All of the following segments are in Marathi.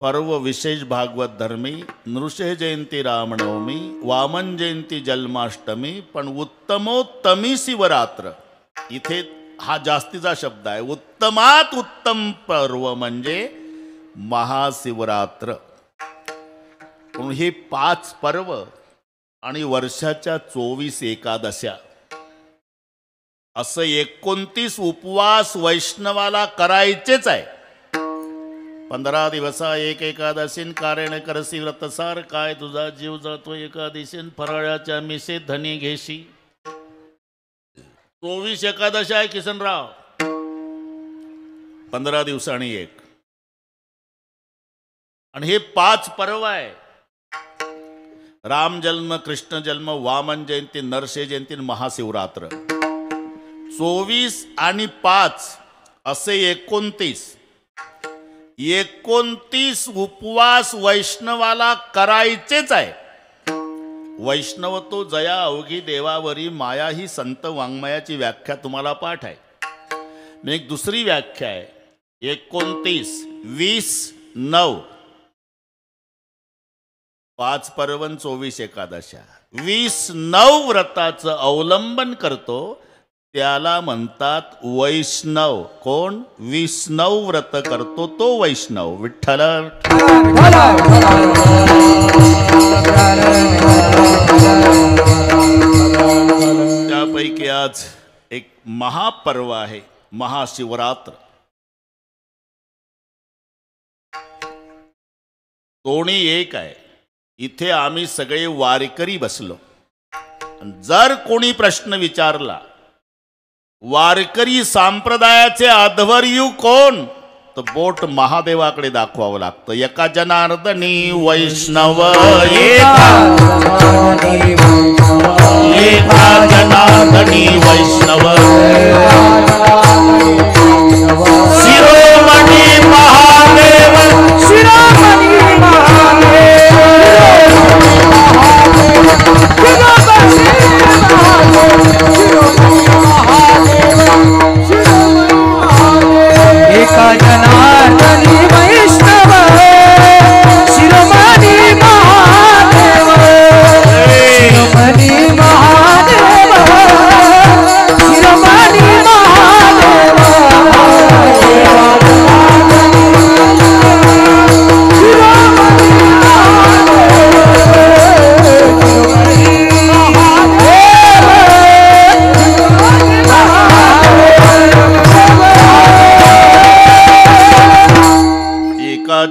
पर्व विशेष भागवत धर्मी, नृसिंह जयंती रामनवमी, वामन जयंती जन्माष्टमी, पण उत्तमोत्तमी शिवरात्र. इथे हा जास्तीचा शब्द आहे. उत्तमात उत्तम पर्व म्हणजे महाशिवरात्र. म्हणून हे 5 पर्व आणि वर्षाच्या 24 एकादशा असं 29 उपवास वैष्णवाला करायचेच आहे. 15 दिवसा एक एकादशीन कारण करसी व्रतसार, काय तुझा जीव जातो एकादशीन फराळाच्या मिसे धनी घेशी. 24 एकादशी आहे किसनराव, 15 दिवसांनी एक. आणि हे 5 पर्व आहे. राम जन्म, कृष्ण जन्म, वामन जयंती, नरसिंह जयंती, महाशिवरात्र. 24 आणि 5 असे 29 उपवास वैष्णवाला करायचेच आहे. वैष्णव तो जया अवघी देवावरी माया ही संत वाङ्मयाची व्याख्या तुम्हाला पाठ आहे. मी एक दुसरी व्याख्या आहे. 29, 20, 9 5 पर्वन 24 एकादशा 29 व्रताचं अवलंबन करतो त्याला म्हणतात वैष्णव. कोण? विष्णव व्रत करतो तो वैष्णव. विठ्ठल. त्यापैकी आज एक महापर्व आहे महाशिवरात्र. दोन्ही एक आहे. इथे आम्ही सगळे वारकरी बसलो. जर कोणी प्रश्न विचारला वारकरी संप्रदायाचे अध्वर्यू कोण, तर बोट महादेवाकडे दाखवावं लागतं. एका जनार्दनी वैष्णव, एका जनार्दनी वैष्णव, शिरोमणी महादेव, शिरोमणी एका जनार्दनी वैष्णव, शिरोमणी महादेव, शिरोमणी महादेव, शिरोमणी महादेव,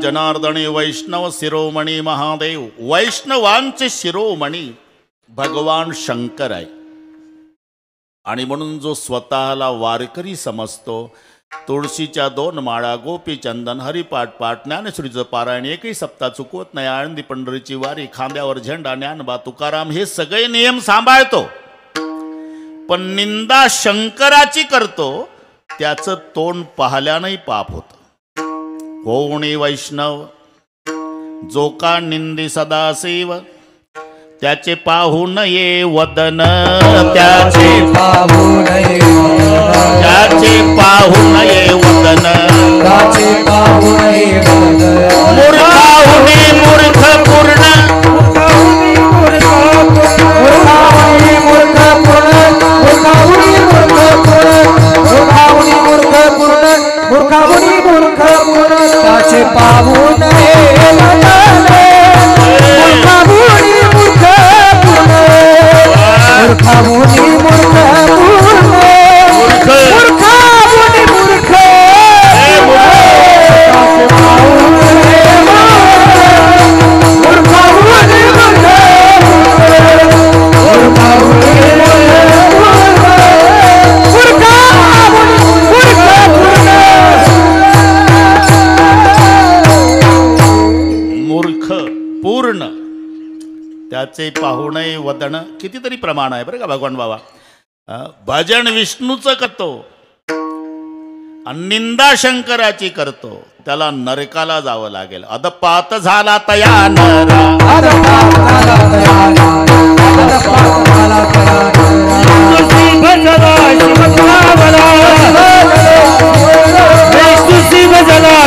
जनार्दनी वैष्णव शिरोमणी महादेव. वैष्णवांचे शिरोमणी भगवान शंकर आहे. आणि म्हणून जो स्वतःला वारकरी समजतो, तुळशीच्या 2 माळा, गोपी चंदन, हरिपाठ पाठ, ज्ञानेश्वरीचं पारायण, एकही सप्ताह चुकवत नाही, आळंदी पंढरीची वारी, खांद्यावर झेंडा, ज्ञानबा तुकाराम, हे सगळे नियम सांभाळतो, पण निंदा शंकराची करतो, त्याचं तोंड पाहल्यानंही पाप होतं. कोणी वैष्णव जो का निंदी सदाशिव, त्याचे पाहू नये वदन, त्याचे पाहू नये वदन, त्याचे पाहू नये वदन, त्याचे पाहू नये वदन. मूर्खाहुनी मूर्ख पूर्ण, मूर्खाहुनी मूर्ख पूर्ण, मूर्खाहुनी मूर्ख पूर्ण, मूर्खाहुनी मूर्ख पूर्ण, मूर्खाहुनी मूर्ख पूर्ण, मूर्खाहुनी मूर्ख पूर्ण, त्याचे पाहू नये वदन, मूर्खाहुनी मूर्ख पूर्ण, मूर्खाहुनी मूर्ख पूर्ण, मूर्खाहुनी मूर्ख, त्याचे पाहू नये मूर्खाहुनी मूर्ख, मूर्खाहुनी पूर्ण, त्याचे पाहू नये वदन. कितीतरी प्रमाण आहे बरं का भगवान बाबा. भजन विष्णूचं करतो आणि निंदा शंकराची करतो, त्याला नरकाला जावं लागेल. अदपात झाला तया नरा,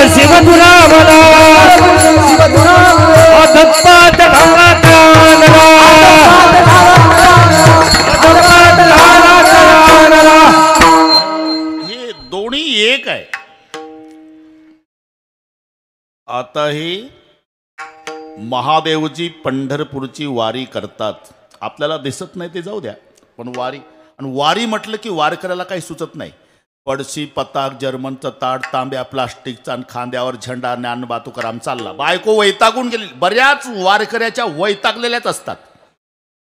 शिव तुला आताही महादेवजी पंढरपूरची वारी करतात. आपल्याला दिसत नाही ते जाऊ द्या, पण वारी, आणि वारी म्हटलं की वारकऱ्याला काही सुचत नाही. पडशी पताक, जर्मनचं ताट, तांब्या प्लास्टिकचा, आणि खांद्यावर झेंडा, ज्ञानोबा तुकाराम चालला. बायको वैतागून गेली. बऱ्याच वारकऱ्याच्या वैतागलेल्याच असतात.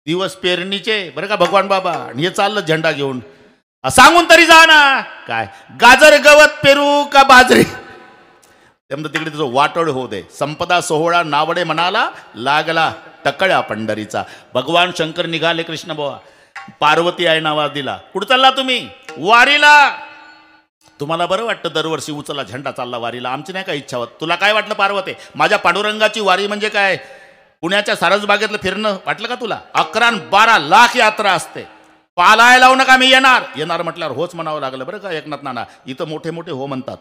दिवस पेरणीचे बरं का भगवान बाबा, आणि हे चाललं झेंडा घेऊन. सांगून तरी जा ना, काय गाजर गवत पेरू का बाजरी, त्यामुळे तिकडे तुझं वाटोळ होऊ दे. संपदा सोहळा नावडे मनाला लागला टकळ्या पंढरीचा. भगवान शंकर निघाले कृष्ण बुवा. पार्वती आहे नावा दिला. कुठं चालला तुम्ही? वारीला. तुम्हाला बरं वाटतं दरवर्षी उचला झेंडा चालला वारीला, आमची नाही काय इच्छा होत. तुला काय वाटलं पार्वती? माझ्या पांडुरंगाची वारी म्हणजे काय पुण्याच्या सारसबागेतलं फिरणं वाटलं का तुला? 11-12 लाख यात्रा असते. पालाय लावू नका, मी येणार. येणार म्हटल्यावर होच म्हणावं लागलं बरं का एकनाथ नाना. इथं मोठे मोठे हो म्हणतात.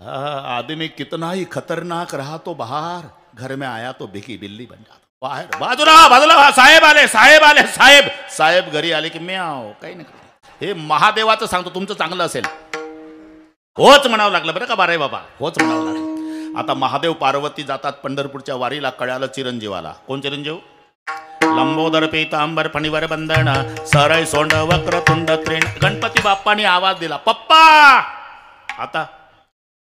आदमी कितना ही खतरनाक रहा तो बाहर, घर में आया तो भिकी बिल्ली बन जाता. बाहेर बाजूला बाजूला, साहेब आले साहेब आले साहेब. साहेब घरी आले की म्याव, काही नाही. हे महादेवाचं सांगतो, तुमचं चांगलं असेल होच म्हणावं लागलं बरं का. बारे बाबा होच म्हणावं लागलं. आता महादेव पार्वती जातात पंढरपूरच्या वारीला. कळालं चिरंजीवाला. कोण चिरंजीव? लंबोदर पीतांबर फणीवर बंधन, सरय सोंड वक्रतुंड त्रिण. गणपती बाप्पानी आवाज दिला, पप्पा. आता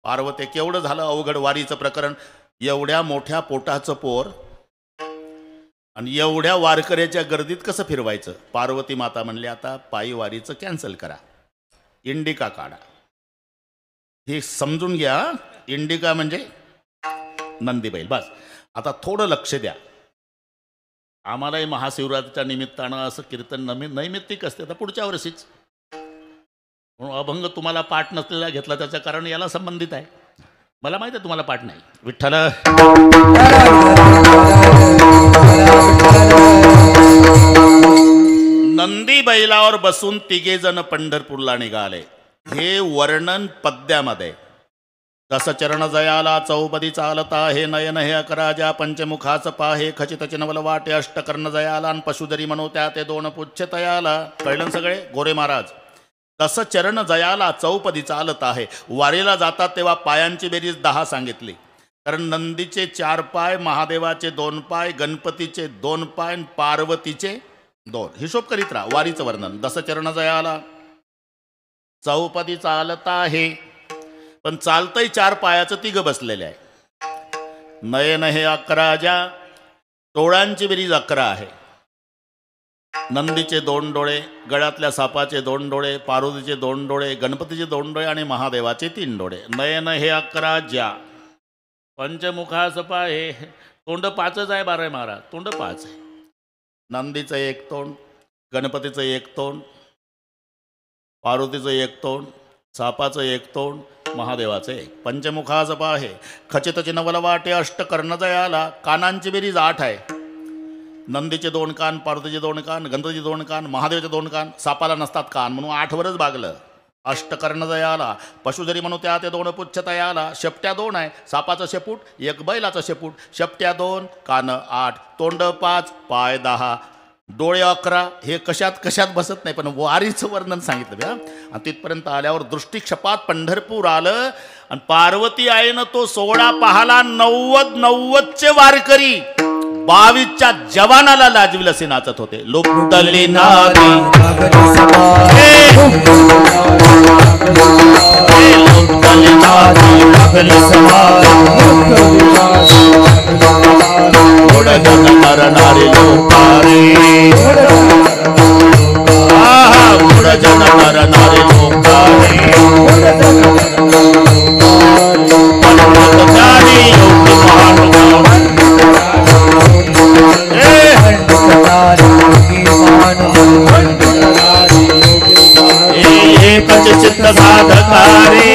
पार्वती केवढं झालं अवघड वारीचं प्रकरण. एवढ्या मोठ्या पोटाचं पोर आणि एवढ्या वारकऱ्याच्या गर्दीत कसं फिरवायचं? पार्वती माता म्हणली, आता पायी वारीचं कॅन्सल करा, इंडिका काढा. हे समजून घ्या, इंडिका म्हणजे नंदीबैल. बस आता थोडं लक्ष द्या. आम्हालाही महाशिवरात्रीच्या निमित्तानं असं कीर्तन नैमित्तिक असते. तर पुढच्या वर्षीच म्हणून अभंग तुम्हाला पाठ नसलेला घेतला, त्याचं कारण याला संबंधित आहे. मला माहिती आहे तुम्हाला पाठ नाही. विठ्ठल नंदी बैलावर बसून तिघे जण पंढरपूरला निघाले. हे वर्णन पद्यामध्ये. दस चरण जयाला चौपदी चालता, हे नयन हे अकराजा, पंचमुखाच पाहे, खचित चिनवल वाटे, अष्टकर्ण जयाला, आणि पशुजरी मनोत्या ते 2 पुच्छ तयाला. कळलं सगळे? गोरे महाराज. दस चरण जयाला चौपदी चालत आहे. वारीला जातात तेव्हा पायांची बेरीज 10 सांगितली. कारण नंदीचे 4 पाय, महादेवाचे 2 पाय, गणपतीचे 2 पाय, पार्वतीचे 2. हिशोब करीत राहा. वारीचं वर्णन. दस चरण जयाला चौपदी चालत आहे, पण चालतंय 4 पायाचं, 3 बसलेले आहे. नयन हे 11, डोळ्यांची बेरीज 11 आहे. नंदीचे 2 डोळे, गळ्यातल्या सापाचे 2 डोळे, पार्वतीचे 2 डोळे, गणपतीचे 2 डोळे आणि महादेवाचे 3 डोळे. नयन हे 11, पंचमुखास पाहे. तोंड 5च आहे. 12 महाराज तोंड 5 आहे. नंदीचं 1 तोंड, गणपतीचं 1 तोंड, पार्वतीचं 1 तोंड, सापाचं 1 तोंड, महादेवाचे 1. पंचमुखास पाहे, खचित चिनवल वाटे, अष्टकर्ण जयाला. कानांची बेरीज 8 आहे. नंदीचे 2 कान, पार्वतीचे 2 कान, गणपतीचे 2 कान, महादेवाचे 2 कान. सापाला नसतात कान म्हणून 8 वरच भागलं. अष्टकर्ण जयाला, पशुजरी म्हणू त्या ते 2 पुच्छ तयाला. शेपट्या 2 आहे. सापाचं शेपूट, 1 बैलाचं शेपूट. शेपट्या 2, कान 8, तोंड 5, पाय 10, डोळे 11. हे कशात कशात बसत नाही, पण वारीचं वर्णन सांगितलं. आणि तिथपर्यंत आल्यावर दृष्टिक्षपात पंढरपूर आलं. आणि पार्वती आईनं तो सोहळा पाहाला. 90-90चे वारकरी 22च्या जवानाला लाजविल असे नाचत होते. लुप्तली नादी चित्त साधकारे,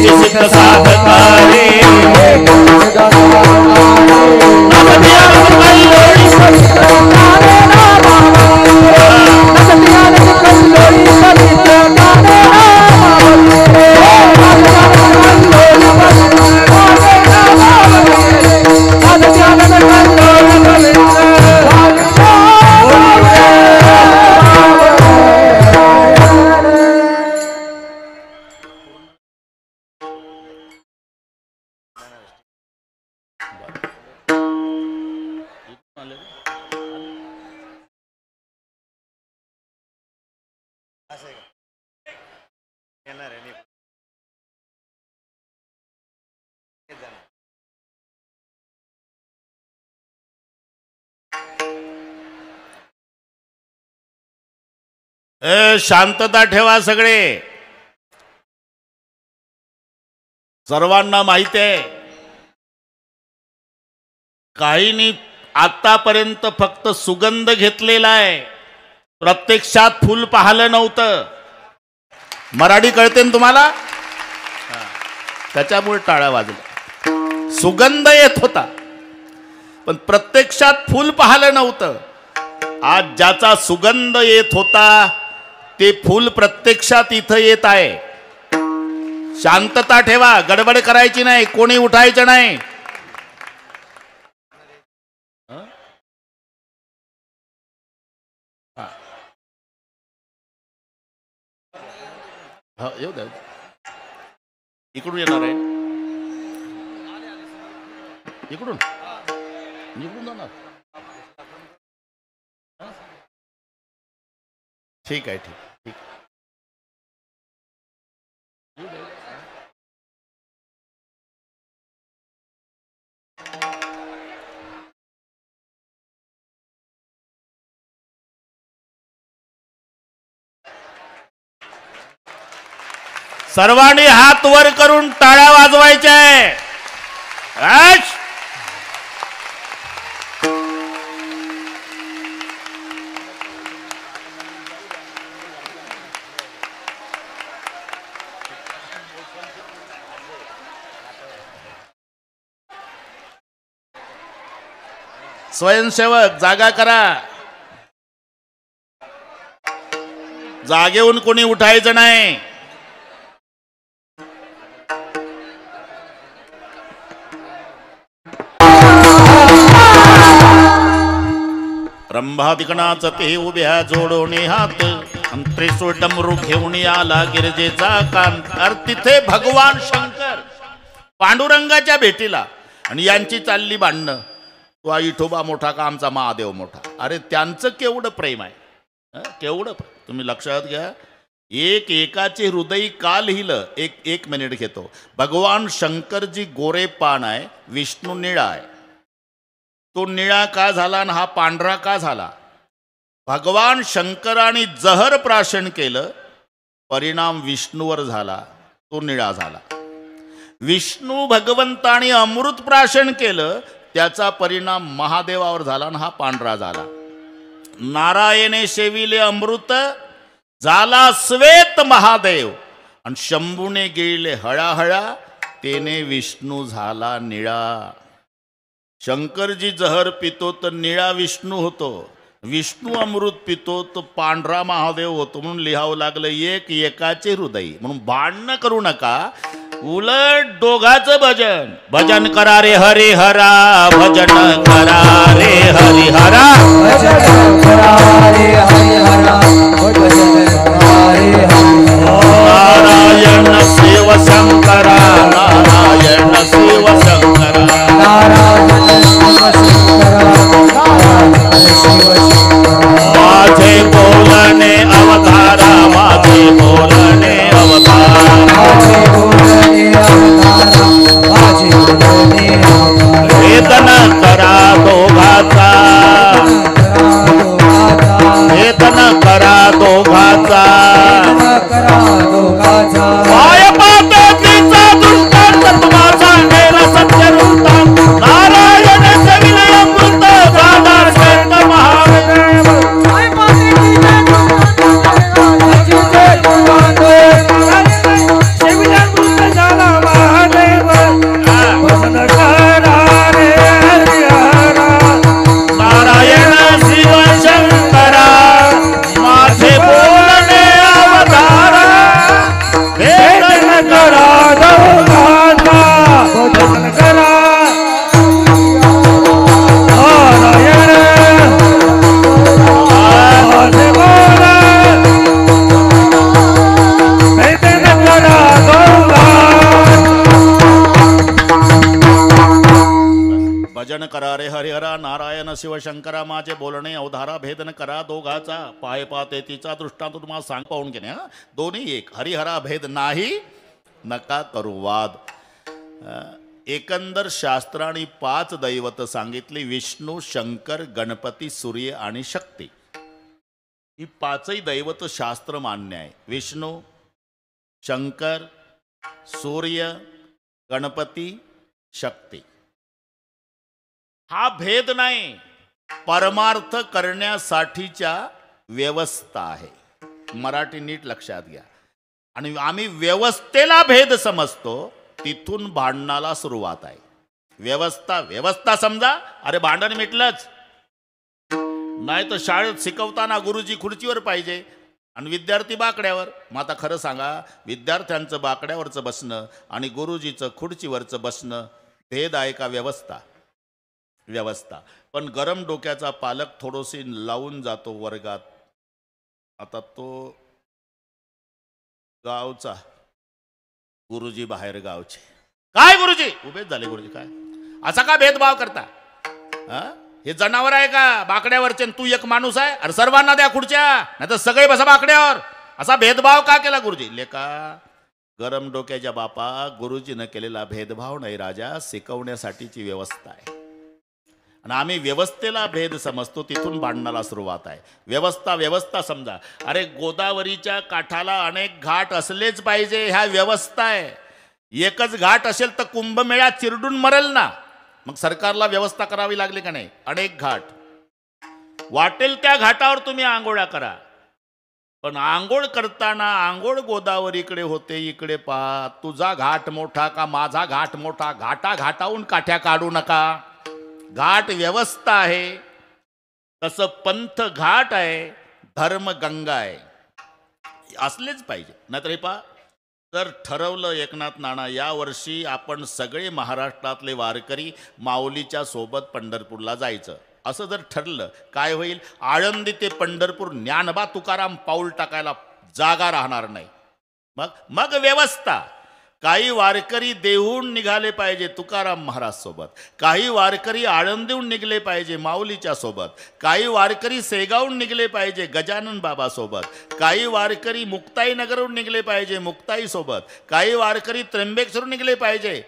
चित्त साधकारे. शांतता ठेवा सगळे. सर्वांना माहिती आहे काहींनी आतापर्यंत फक्त सुगंध घेतलेला आहे, प्रत्यक्षात फुल पाहिलं नव्हतं. मराठी कळते ना तुम्हाला? त्याच्यामुळे टाळ्या वाजल्या. सुगंध येत होता पण प्रत्यक्षात फुल पाहिलं नव्हतं. आज ज्याचा सुगंध येत होता ते फुल प्रत्यक्षात इथं येत आहे. शांतता ठेवा, गडबड करायची नाही, कोणी उठायचं नाही. येऊ द्या. इकडून येणार आहे, इकडून इकडून जाणार. ठीक आहे, ठीक ठीक. सर्वांनी हात वर करून टाळ्या वाजवायच्या आहे. स्वयंसेवक जागा करा. जागेहून कोणी उठायचं नाही. रंभादिकणाच ते उभ्या जोडोने हात, त्रिशूळ डमरू घेऊन आला गिरजेचा कांत. अरे तिथे भगवान शंकर पांडुरंगाच्या भेटीला, आणि यांची चालली भांडणं. तो विठोबा मोठा का आमचा महादेव मोठा. अरे त्यांचं केवढं प्रेम आहे, केवढं. तुम्ही लक्षात घ्या, एकाचे हृदय का लिहिलं. एक मिनिट घेतो. भगवान शंकरजी गोरे पान आहे, विष्णू निळा आहे. तो निळा का झाला आणि हा पांढरा का झाला? भगवान शंकराने जहर प्राशन केलं, परिणाम विष्णूवर झाला, तो निळा झाला. विष्णू भगवंताने अमृत प्राशन केलं, त्याचा परिणाम महादेवावर झाला आणि हा पांढरा झाला. नारायणे सेविले अमृत, झाला श्वेत महादेव, आणि शंभूने गिळले हळाहळा, तेने विष्णू झाला निळा. शंकरजी जहर पितो तर निळा विष्णू होतो, विष्णू अमृत पितो तर पांढरा महादेव होतो. म्हणून लिहावं लागलं एकाचे हृदय. म्हणून भांडणं करू नका, उलट दोघाचं भजन. भजन करा रे हरिहरा, भजन करा रे हरिहरा, भजन करा रे हरिहरा, भजन करा रे हरिहरा. नारायण शिव शंकरा, नारायण शिव शंकरा, नारायण शिव शंकरा, नारायण शिव शंकरा. माझे बोलणे अवतारा, माझे बोलणे अवतारा, माझे बोलणे अवतारा, माझे बोलणे अवतारा. वेदन करा दोघाचा, वेदन करा दोघाचा, करा दोघाचा. पाय पातकीचा दृष्टांत तुम्हा सांगेल सत्य वृत्तांत. नारायण सेविले अमृत, झाला श्वेत महादेव. नारायण शिव शंकरा, माझे बोलणे अवतारा, वेदन करा दोघाचा, भजन करा नारायण माझे बोल, भजन करा दोघाचा. भजन करा रे हरिहरा, नारायण शिवशंकरा, माझे बोलणे अवधारा, भेदन करा दोघाचा. पाय पाते तिचा दृष्टांत तुम्हाला सांग पाहून घेणे. दोन्ही एक. हरिहरा भेद नाही, नका करू वाद. एकंदर शास्त्राने 5 दैवत सांगितली: विष्णू, शंकर, गणपती, सूर्य आणि शक्ती. ही पाचही दैवत शास्त्र मान्य आहे. विष्णू, शंकर, सूर्य, गणपती, शक्ती. हा भेद नाही, परमार्थ करण्यासाठीच्या व्यवस्था आहे. मराठी नीट लक्षात घ्या. आणि आम्ही व्यवस्थेला भेद समजतो, तिथून भांडणाला सुरुवात आहे. व्यवस्था व्यवस्था समजा, अरे भांडण मिटलंच. नाही तर शाळेत शिकवताना गुरुजी खुर्चीवर पाहिजे आणि विद्यार्थी बाकड्यावर. मग आता खरं सांगा, विद्यार्थ्यांचं बाकड्यावरचं बसणं आणि गुरुजीचं खुर्चीवरचं बसणं भेद आहे का व्यवस्था? व्यवस्था. पण गरम डोक्याचा पालक थोडीशी लावून जातो वर्गात. आता तो गावचा, गुरुजी बाहेर गावचे. काय गुरुजी? उभेच झाले गुरुजी. काय असा का भेदभाव करता? हे जनावर आहे का बाकड्यावरचे? तू एक माणूस आहे. अरे सर्वांना द्या खुर्च्या, नाही तर सगळे बसा बाकड्यावर. असा भेदभाव का केला गुरुजी? लेका, गरम डोक्याच्या बापा, गुरुजीनं केलेला भेदभाव नाही राजा, शिकवण्यासाठीची व्यवस्था आहे. आणि आम्ही व्यवस्थेला भेद समजतो, तिथून भांडणाला सुरुवात आहे. व्यवस्था व्यवस्था समजा. अरे गोदावरीच्या काठाला अनेक घाट असलेच पाहिजे, ह्या व्यवस्था आहे. एकच घाट असेल तर कुंभमेळा चिरडून मरेल ना. मग सरकारला व्यवस्था करावी लागली का नाही? अनेक घाट, वाटेल त्या घाटावर तुम्ही आंघोळ्या करा. पण आंघोळ करताना आंघोळ गोदावरीकडे होते, इकडे पहा. तुझा घाट मोठा का माझा घाट मोठा? घाटा घाटाहून काठ्या काढू नका. घाट व्यवस्था आहे, तसं पंथ घाट आहे, धर्म गंगा आहे. असलेच पाहिजे. नाहीतर हे पहा, जर ठरवलं एकनाथ नाना, यावर्षी आपण सगळे महाराष्ट्रातले वारकरी माऊलीच्या सोबत पंढरपूरला जायचं, असं जर ठरलं, काय होईल? आळंदी ते पंढरपूर ज्ञानबा तुकाराम पाऊल टाकायला जागा राहणार नाही. मग व्यवस्था. काही वारकरी देहून निघाले पाहिजे तुकाराम महाराज सोबत, काही वारकरी आळंदीहून निघले पाहिजे माऊलीच्या सोबत, काही वारकरी सेगावून निघले पाहिजे गजानन बाबा सोबत, काही वारकरी मुक्ताई नगरहून निघले पाहिजे मुक्ताई सोबत, काही वारकरी त्र्यंबकेश्वरून निघले पाहिजे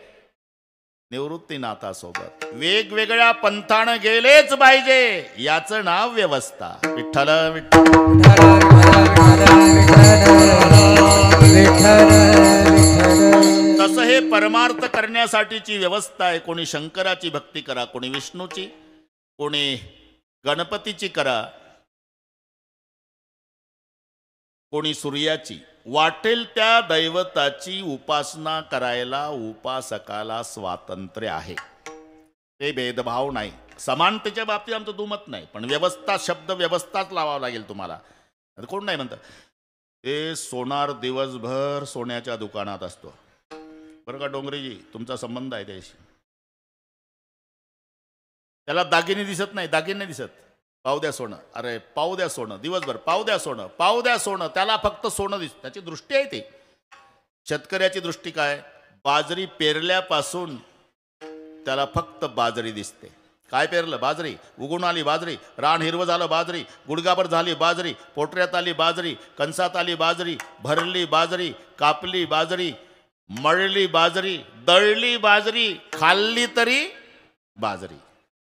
निवृत्तीनाथासोबत. वेगवेगळ्या पंथानं गेलेच पाहिजे, याचं नाव व्यवस्था. विठ्ठल तसं हे परमार्थ करण्यासाठीची व्यवस्था आहे. कोणी शंकराची भक्ती करा, कोणी विष्णूची, कोणी गणपतीची करा, कोणी सूर्याची. वाटेल त्या दैवताची उपासना करायला उपासकाला स्वातंत्र्य आहे. ते भेदभाव नाही. समानतेच्या बाबतीत आमचं दुमत नाही, पण व्यवस्था शब्द व्यवस्थाच लावावा लागेल तुम्हाला. कोण नाही म्हणतं ते सोनार दिवसभर सोन्याच्या दुकानात असतो, बरं का डोंगरेजी, तुमचा संबंध आहे त्याशी. त्याला दागिने दिसत नाही, दागिने दिसत. पाव द्या सोनं, अरे पाव द्या सोनं, दिवसभर पाव द्या सोनं, पाव द्या सोनं. त्याला फक्त सोनं दिसतं, त्याची दृष्टी आहे ती. शेतकऱ्याची दृष्टी काय? बाजरी पेरल्यापासून त्याला फक्त बाजरी दिसते. काय पेरलं? बाजरी. उगून आली बाजरी, रान हिरवं झालं बाजरी, गुडगाभर झाली बाजरी, पोटऱ्यात आली बाजरी, कणसात आली बाजरी, भरली बाजरी, कापली बाजरी, मळली बाजरी, दळली बाजरी, खाल्ली तरी बाजरी.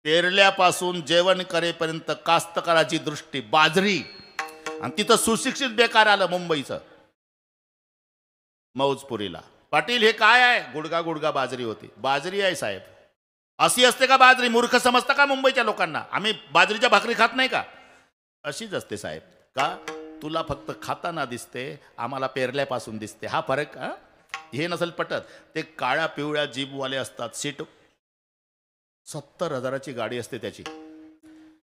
पेरल्यापासून जेवण करेपर्यंत कास्तकाराची दृष्टी बाजरी. आणि तिथं सुशिक्षित बेकार आलं मुंबईचं मौजपुरीला. पाटील हे काय आहे? गुडगा गुडगा बाजरी होती. बाजरी आहे साहेब. अशी असते का बाजरी? मूर्ख समजता का मुंबईच्या लोकांना? आम्ही बाजरीच्या भाकरी खात नाही का? अशीच असते साहेब. का? तुला फक्त खाताना दिसते, आम्हाला पेरल्यापासून दिसते. हा फरक. हे नसेल पटत. ते काळ्या पिवळ्या जीपवाले असतात, सीट 70,000ची गाडी असते त्याची.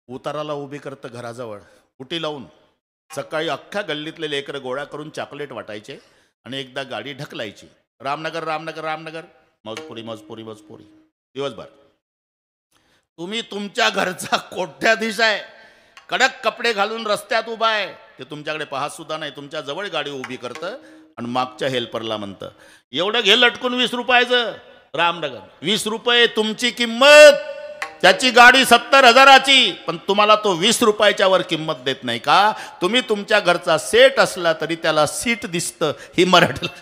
उताराला उभी करतं घराजवळ उटी लावून. सकाळी अख्ख्या गल्लीतले लेकरं गोळा करून चॉकलेट वाटायचे आणि एकदा गाडी ढकलायची. रामनगर रामनगर रामनगर, मौजपुरी मौजपुरी मौजपुरी, दिवसभर. तुम्ही तुमच्या घरचा कोट्याधीश आहे, कडक कपडे घालून रस्त्यात उभा आहे, ते तुमच्याकडे पाहत सुद्धा नाही. तुमच्या जवळ गाडी उभी करतं आणि मागच्या हेल्परला म्हणतं एवढं घे लटकून 20 रुपयाचं. रामनगर 20 रुपये तुमची किंमत, त्याची गाडी 70,000ची, पण तुम्हाला तो 20 रुपयाच्या वर किंमत देत नाही का? तुम्ही तुमच्या घरचा सेट असला तरी त्याला सीट दिसतं. ही मराठीला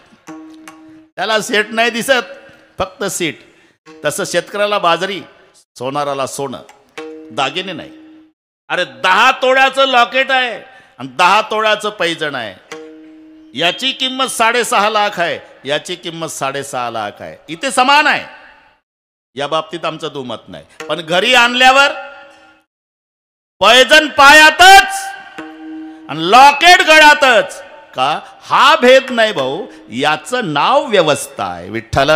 त्याला सेट नाही दिसत, फक्त सीट. तसं शेतकऱ्याला बाजरी, सोनाराला सोनं, दागिने नाही. अरे 10 तोळ्याचं लॉकेट आहे, आणि 10 तोळ्याचं पैजण आहे. याची किंमत 6.5 लाख आहे, याची किंमत 6.5 लाख आहे. इथे समान आहे, या बाबतीत आमचं दुमत नाही. पण घरी आणल्यावर पैजण पायातच आणि लॉकेट गळ्यातच का, हा भेद नाही भाऊ, याचं नाव व्यवस्था आहे. विठ्ठल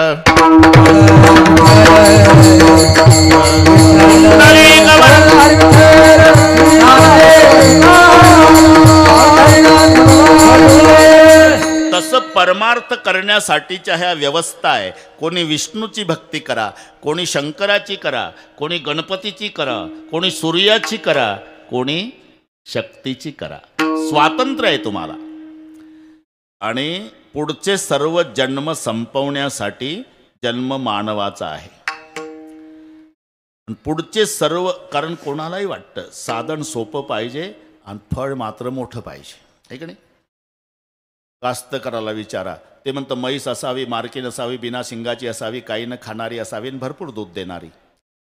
तसं परमार्थ करण्यासाठीच्या ह्या व्यवस्था आहे. कोणी विष्णूची भक्ती करा, कोणी शंकराची करा, कोणी गणपतीची करा, कोणी सूर्याची करा, कोणी शक्तीची करा. स्वातंत्र्य आहे तुम्हाला. आणि पुढचे सर्व जन्म संपवण्यासाठी जन्म मानवाचा आहे. पुढचे सर्व, कारण कोणालाही वाटतं साधन सोपं पाहिजे आणि फळ मात्र मोठं पाहिजे, आहे की नाही? कास्तकाराला विचारा, ते म्हणतं म्हैस असावी, मार्कीन असावी, बिना शिंगाची असावी, काही न खाणारी असावी आणि भरपूर दूध देणारी.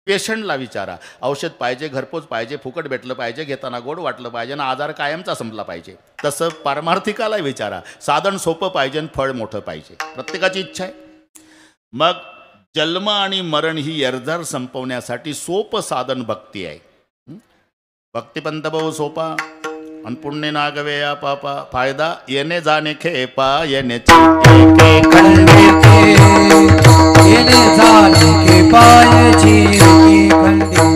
पेशंटला विचारा, औषध पाहिजे, घरपोच पाहिजे, फुकट भेटलं पाहिजे, घेताना गोड वाटलं पाहिजे आणि आजार कायमचा संपला पाहिजे. तसं पारमार्थिकाला विचारा, साधन सोपं पाहिजे आणि फळ मोठं पाहिजे. प्रत्येकाची इच्छा आहे. मग जन्म आणि मरण ही एरझार संपवण्यासाठी सोपं साधन भक्ती आहे. भक्तिपंत भाऊ सोपा आणि पुण्य नागवे या पापा, फायदा येणे जाणे खेपा, येण्याची येणे जाणे खेपायची खंडी.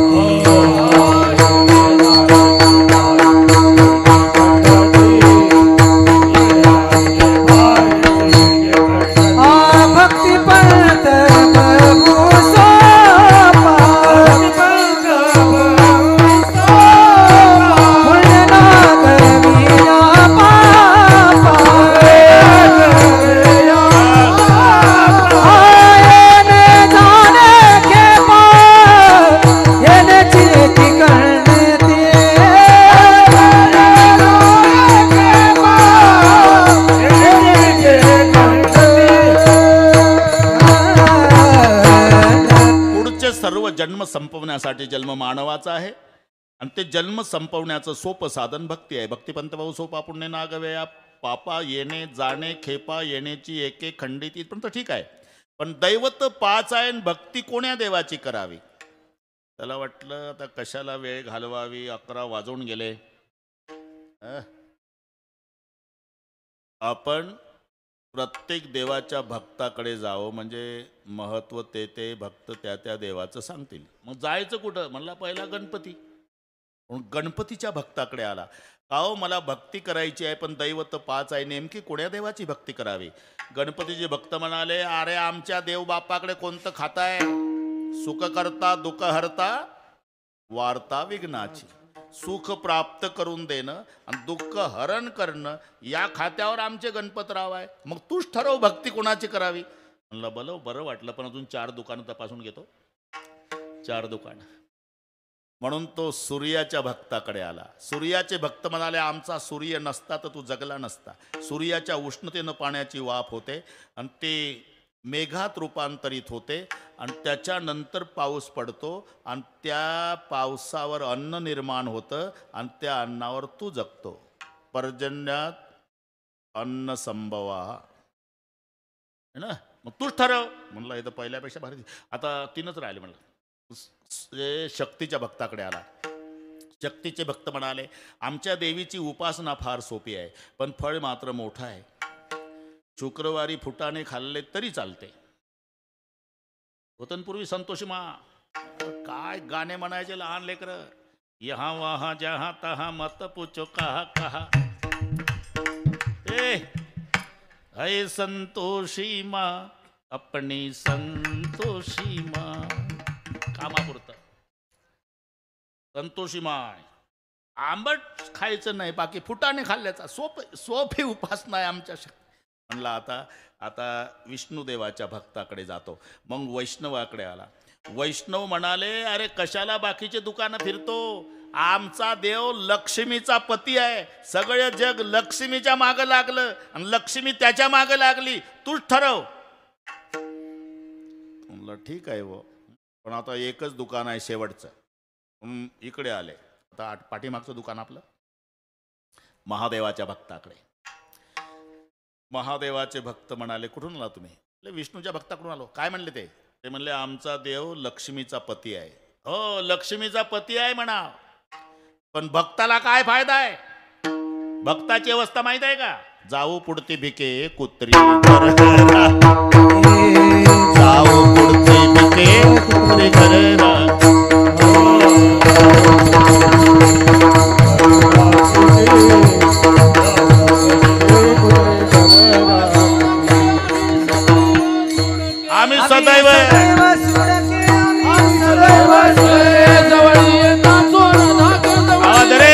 जन्म संपवण्यासाठी जन्म मानवाचा आहे आणि ते जन्म संपवण्याचं सोपं साधन भक्ती आहे. भक्तिपंत भाऊ सोपा पुण्य नागवेया पापा, येणे जाणे खेपा, येण्याची एके खंडित, इथपर्यंत ठीक आहे. पण दैवत 5 आहे आणि भक्ती कोण्या देवाची करावी? त्याला वाटलं आता कशाला वेळ घालवावी, 11 वाजून गेले. आपण प्रत्येक देवाच्या भक्ताकडे जावं, म्हणजे महत्व ते भक्त त्या देवाचं सांगतील. मग जायचं कुठं? म्हणला पहिला गणपती. गणपतीच्या भक्ताकडे आला. का हो, मला भक्ती करायची आहे पण दैवत 5 आहे, नेमकी कोण्या देवाची भक्ती करावी? गणपतीचे भक्त म्हणाले, अरे आमच्या देवबापाकडे कोणतं खाता आहे? सुख करता दुःख हरता वार्ता विघ्नाची. सुख प्राप्त करून देणं आणि दुःख हरण करणं या खात्यावर आमचे गणपतराव आहे. मग तूच ठरव भक्ती कोणाची करावी. म्हणलं बरं वाटलं, पण अजून 4 दुकानं तपासून घेतो. 4 दुकानं. म्हणून तो सूर्याच्या भक्ताकडे आला. सूर्याचे भक्त म्हणाले, आमचा सूर्य नसता तर तू जगला नसता. सूर्याच्या उष्णतेनं पाण्याची वाफ होते आणि ते मेघात रूपांतरित होते आणि त्याच्यानंतर पाऊस पडतो आणि त्या पावसावर अन्न निर्माण होतं आणि त्या अन्नावर तू जगतो. पर्जन्यात अन्न संभवा है ना. मग तूच ठरव. म्हणलं हे तर पहिल्यापेक्षा भारी. आता 3च राहिले. म्हणलं शक्तीच्या भक्ताकडे आला. शक्तीचे भक्त म्हणाले, आमच्या देवीची उपासना फार सोपी आहे पण फळ मात्र मोठं आहे. शुक्रवारी फुटाणे खाल्ले तरी चालते. होतं पूर्वी संतोषी मा काय गाणे म्हणायचे लहान लेकरं. यहा वहा जहा तहा मत पूछो कहा कहा. हे संतोषी मा अपनी संतोषी मा. कामापुरतं संतोषी माय. आंबट खायचं नाही, बाकी फुटाणे खाल्ल्याचा सोपी उपासना आहे आमच्या. म्हणला आता विष्णुदेवाच्या भक्ताकडे जातो. मग वैष्णवाकडे आला. वैष्णव म्हणाले, अरे कशाला बाकीचे दुकानं फिरतो? आमचा देव लक्ष्मीचा पती आहे. सगळे जग लक्ष्मीच्या मागं लागलं आणि लक्ष्मी त्याच्या मागं लागली. तूच ठरव. म्हणलं ठीक आहे वो, पण आता एकच दुकान आहे शेवटचं. इकडे आले. आता पाठीमागचं दुकान आपलं. महादेवाच्या भक्ताकडे. महादेवाचे भक्त म्हणाले, कुठून आला तुम्ही? विष्णूच्या भक्ताकडून आलो. काय म्हणले ते? ते म्हणले, आमचा देव लक्ष्मीचा पती आहे. हो, लक्ष्मीचा पती आहे म्हणा, पण भक्ताला काय फायदा आहे? भक्ताची अवस्था माहित आहे का? जाऊ पुढती भिके कुत्री घररा. जाऊ पुढती भिके कुत्री घररा. आम्ही सदैव आवाज रे.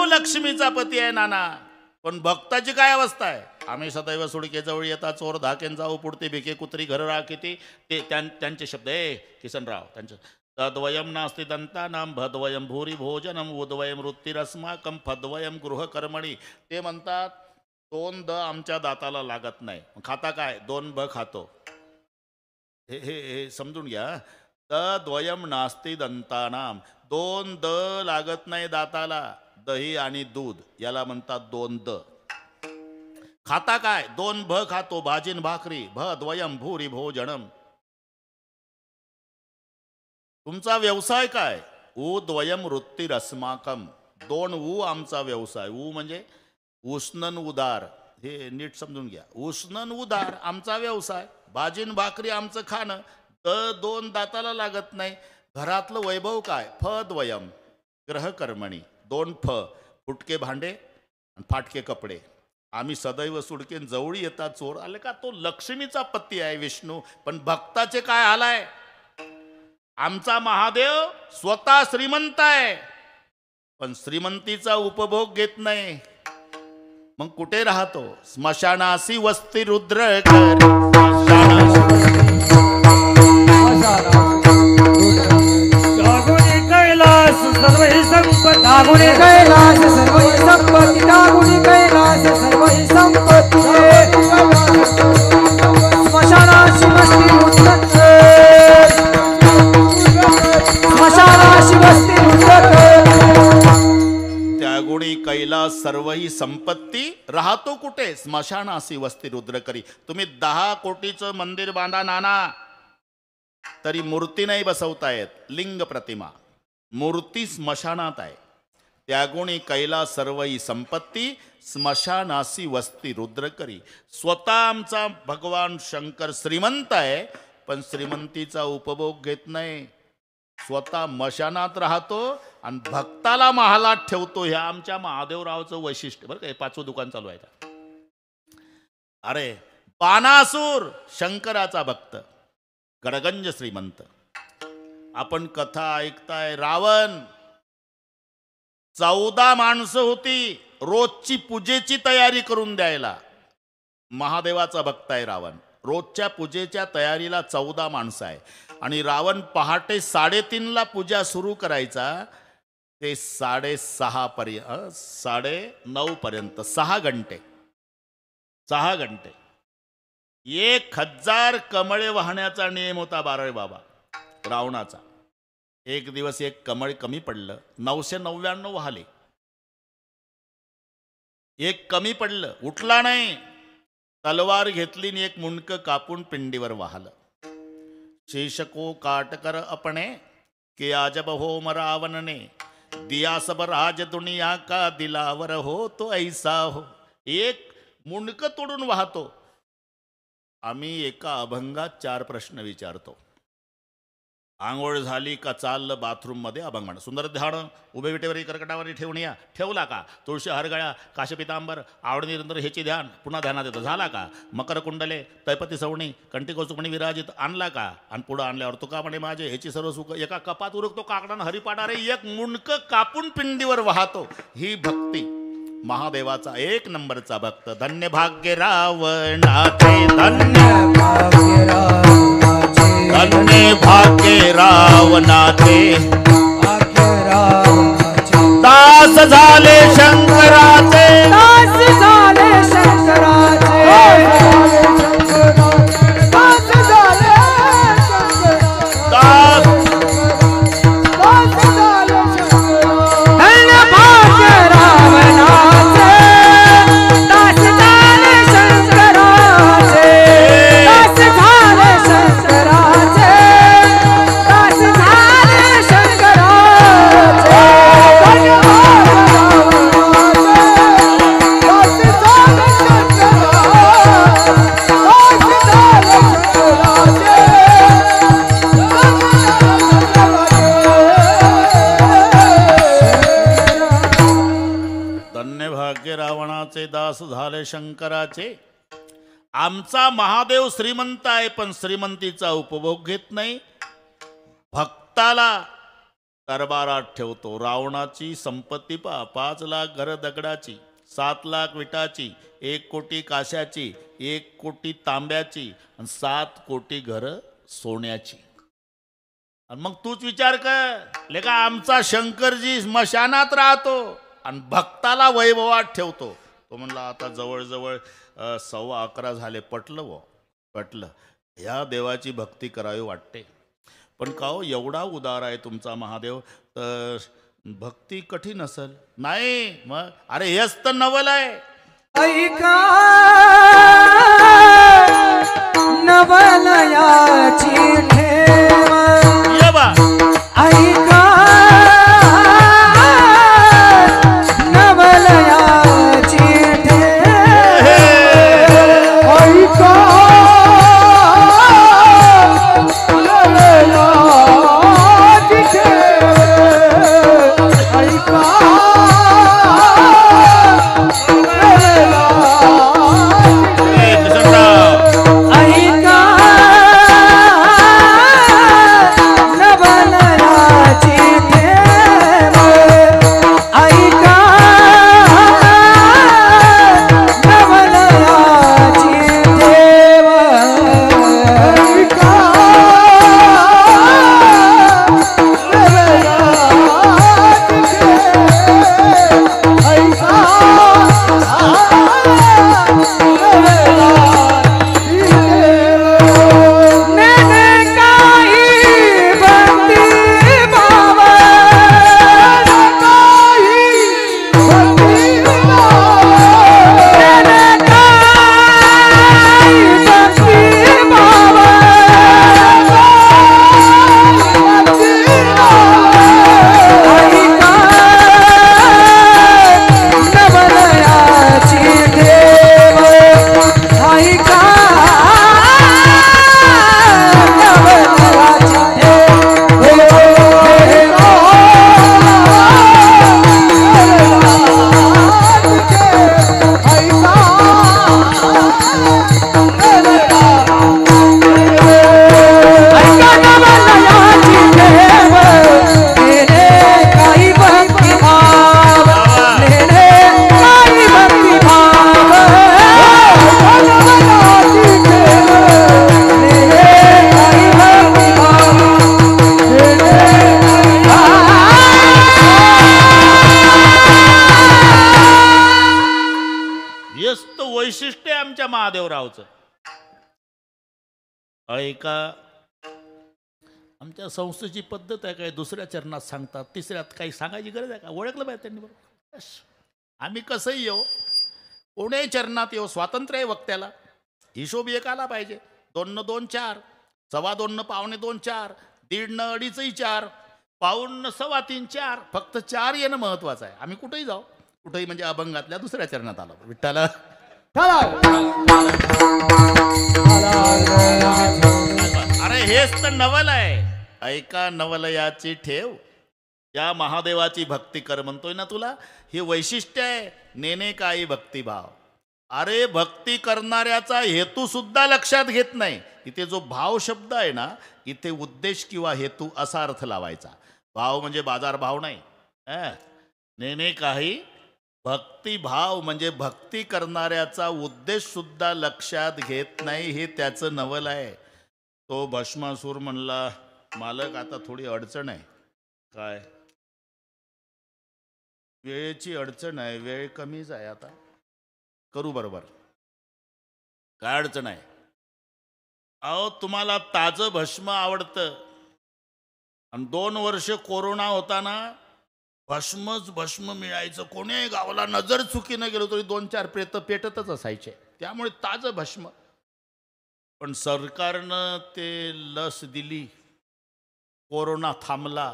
लक्ष्मीचा पती आहे नाना, पण भक्ताची काय अवस्था आहे? आम्ही सदैव सुडकेजवळ येता चोर धाकेन जाऊ पुढते भिके कुत्री घर राखिती. ते त्यांचे शब्द आहे किसनराव. त्यांचे तद्वयम नास्ति दंतानाम भद्वयम भूरी भोजनम उद्वयम वृत्तिरस्माकम फद्वयम गृहकर्मणी. ते म्हणतात 2 द आमच्या दाताला लागत नाही. खाता काय? 2 ब खातो. हे हे हे समजून घ्या. तद्वयम नास्ति दंतानाम, 2 द लागत नाही दाताला. दही आणि दूध याला म्हणतात 2 द. खाता काय? 2 भ खातो. भाजीन भाकरी. भद्वयम भूरी भोजनम. तुमचा व्यवसाय काय? उद्वयम वृत्तिरस्माकम, 2 ऊ आमचा व्यवसाय. ऊ म्हणजे उष्णन उदार. हे नीट समजून घ्या. उष्णन उदार आमचा व्यवसाय. भाजीन भाकरी आमचं खाणं. 2 दाताला लागत नाही. घरातलं वैभव काय? फद्वयम ग्रहकर्मणी, 2 फ फुटके भांडे आणि फाटके कपडे. आम्ही सदैव सुडकेन जवळी येतात चोर. आले का? तो लक्ष्मीचा पती आहे विष्णू, पण भक्ताचे काय हाल आहे? आमचा महादेव स्वतः श्रीमंत आहे, पण श्रीमंतीचा उपभोग घेत नाही. मग कुठे राहतो? स्मशानासी वस्ती रुद्र कैलास सर्व ही संपत्ती. दागुणी कैलास सर्व ही संपत्ती. दागुणी कैलास सर्व ही संपत्ती. स्मशानाशी वस्ती रुद्र. स्मशानाशी वस्ती रुद्र. त्यागुणी कैलास सर्व ही संपत्ती. राहतो कुठे? स्मशानासी वस्ती रुद्र करी. तुम्ही 10 कोटीचं मंदिर बांधा नाना, तरी मूर्ती नाही बसवता येत. लिंग प्रतिमा. मूर्ती स्मशानात आहे. त्यागुणी कैलास सर्व ही संपत्ती. स्मशानासी वस्ती रुद्र करी. स्वतः आमचा भगवान शंकर श्रीमंत आहे, पण श्रीमंतीचा उपभोग घेत नाही. स्वतः मशानात राहतो आणि भक्ताला महालात ठेवतो. ह्या आमच्या महादेवरावचं वैशिष्ट्य. बरं का? 5वं दुकान चालू आहे. अरे बाणासूर शंकराचा भक्त, गडगंज श्रीमंत. आपण कथा ऐकताय. रावण 14 माणसं होती रोजची पूजेची तयारी करून द्यायला. महादेवाचा भक्त आहे रावण. रोजच्या पूजेच्या तयारीला 14 माणसं आहे. आणि रावण पहाटे 3:30ला पूजा सुरू करायचा ते 6:30 पर्यंत, 9:30 पर्यंत 6 घंटे. 6 घंटे. 1000 कमळे वाहण्याचा नियम होता 12 बाबा रावणाचा. एक दिवस एक कमळ कमी पडलं. 999 वाहले. एक कमी पडलं, उठला नाही. तलवार घेतली आणि एक मुंडकं कापून पिंडीवर वाहलं. शीशको काटकर अपने के आजब होम रावणने. दिया सब राज दुनिया का दिलावर हो तो ऐसा हो. एक मुंडकं तोडून वाहतो. आम्ही एका अभंगात 4 प्रश्न विचारतो. आंघोळ झाली का चाललं बाथरूममध्ये अभंग म्हणा. सुंदर ध्यान उभे विटेवरी कर्कटावरी ठेवून या. ठेवला का? तुळशी हरगळ्या काशपितांबर आवड निरंतर ह्याची ध्यान पुन्हा ध्यानात येतं. झाला का? मकर कुंडले तैपती सवणी कंठी कौचुकणी विराजित आणला का? आणि पुढं आणल्यावर तुका म्हणे माझे ह्याची सर्व सुख एका कपात उरकतो काकडानं हरिपाडा रे एक मुंडक कापून पिंडीवर वाहतो. ही भक्ती महादेवाचा एक नंबरचा भक्त. धन्य भाग्य रावणाचे धन्य धन्य भाग्य रावणाचे दास झाले शंकराचे दास झाले शंकराचे दास झाले दास धन्य भाग्य रावणाचे दास झाले शंकराचे दास झाले शंकराचे दास झाले शंकराचे धन्य धन्य भाग्य रावणाचे दास झाले शंकराचे. आमचा महादेव श्रीमंत आहे पण श्रीमंतीचा उपभोग घेत नाही. भक्ताला दरबारात ठेवतो. रावणाची संपत्ती पहा. 5 लाख घर दगडाची, 7 लाख विटाची, 1 कोटी काश्याची, 1 कोटी तांब्याची आणि 7 कोटी घरं सोन्याची. आणि मग तूच विचार कर लेका आमचा शंकरजी स्मशानात राहतो आणि भक्ताला वैभवात ठेवतो. तो म्हणला आता जवळजवळ 11:15 झाले. पटलं व पटलं. ह्या देवाची भक्ती करावी वाटते. पण का हो एवढा उदार आहे तुमचा महादेव तर भक्ती कठीण असेल. नाही मग अरे हेच तर नवल आहे. ऐका नवलयाची ठेव ये बा ऐका नवलयाची ठेव ऐका नवलयाची ठेव ऐका ए, किसनराव. ऐका नवलयाची ठेव ऐका नवलयाची ठेव ऐका हेच तर वैशिष्ट्य आहे आमच्या महादेवरावचं. ऐका आमच्या संस्थेची पद्धत आहे काय दुसऱ्या चरणात सांगतात तिसऱ्यात काही सांगायची गरज आहे का? ओळखलं पाहिजे त्यांनी बरोबर. बस. आम्ही कसंही येऊ कोणत्याही चरणात येऊ स्वातंत्र्य आहे वक्त्याला. हिशोब एक आला पाहिजे. 2 न 2 4 2.25 न 2.25 4 1.5 न 2.5 4 पाऊण न 3.25 4 फक्त 4 येणं महत्वाचं आहे. आम्ही कुठेही जाऊ कुठेही म्हणजे अभंगातल्या दुसऱ्या चरणात आलो विठ्ठला. अरे हेच तर नवल आहे. ऐका नवलयाची ठेव, या महादेवाची भक्ती कर म्हणतोय ना तुला. हे वैशिष्ट्य आहे नेने काही भक्तिभाव. अरे भक्ती करणाऱ्याचा हेतू सुद्धा लक्षात घेत नाही. इथे जो भाव शब्द आहे ना, इथे उद्देश किंवा हेतू असा अर्थ लावायचा. भाव म्हणजे बाजारभाव नाही. नेने काही भक्तिभाव म्हणजे भक्ती करणाऱ्याचा उद्देश सुद्धा लक्षात घेत नाही. हे त्याचं नवल आहे. तो भस्मासूर म्हणला, मालक आता थोडी अडचण आहे. काय? वेळेची अडचण आहे, वेळ कमीच आहे, आता करू बरोबर. काय अडचण आहे? अहो तुम्हाला ताजं भस्म आवडतं आणि 2 वर्ष कोरोना होता ना, भस्मच भस्म मिळायचं. कोणी गावाला नजर चुकीनं गेलो तरी 2-4 प्रेत पेटतच असायचे. त्यामुळे ताजं भस्म. पण सरकारनं ते लस दिली, कोरोना थांबला.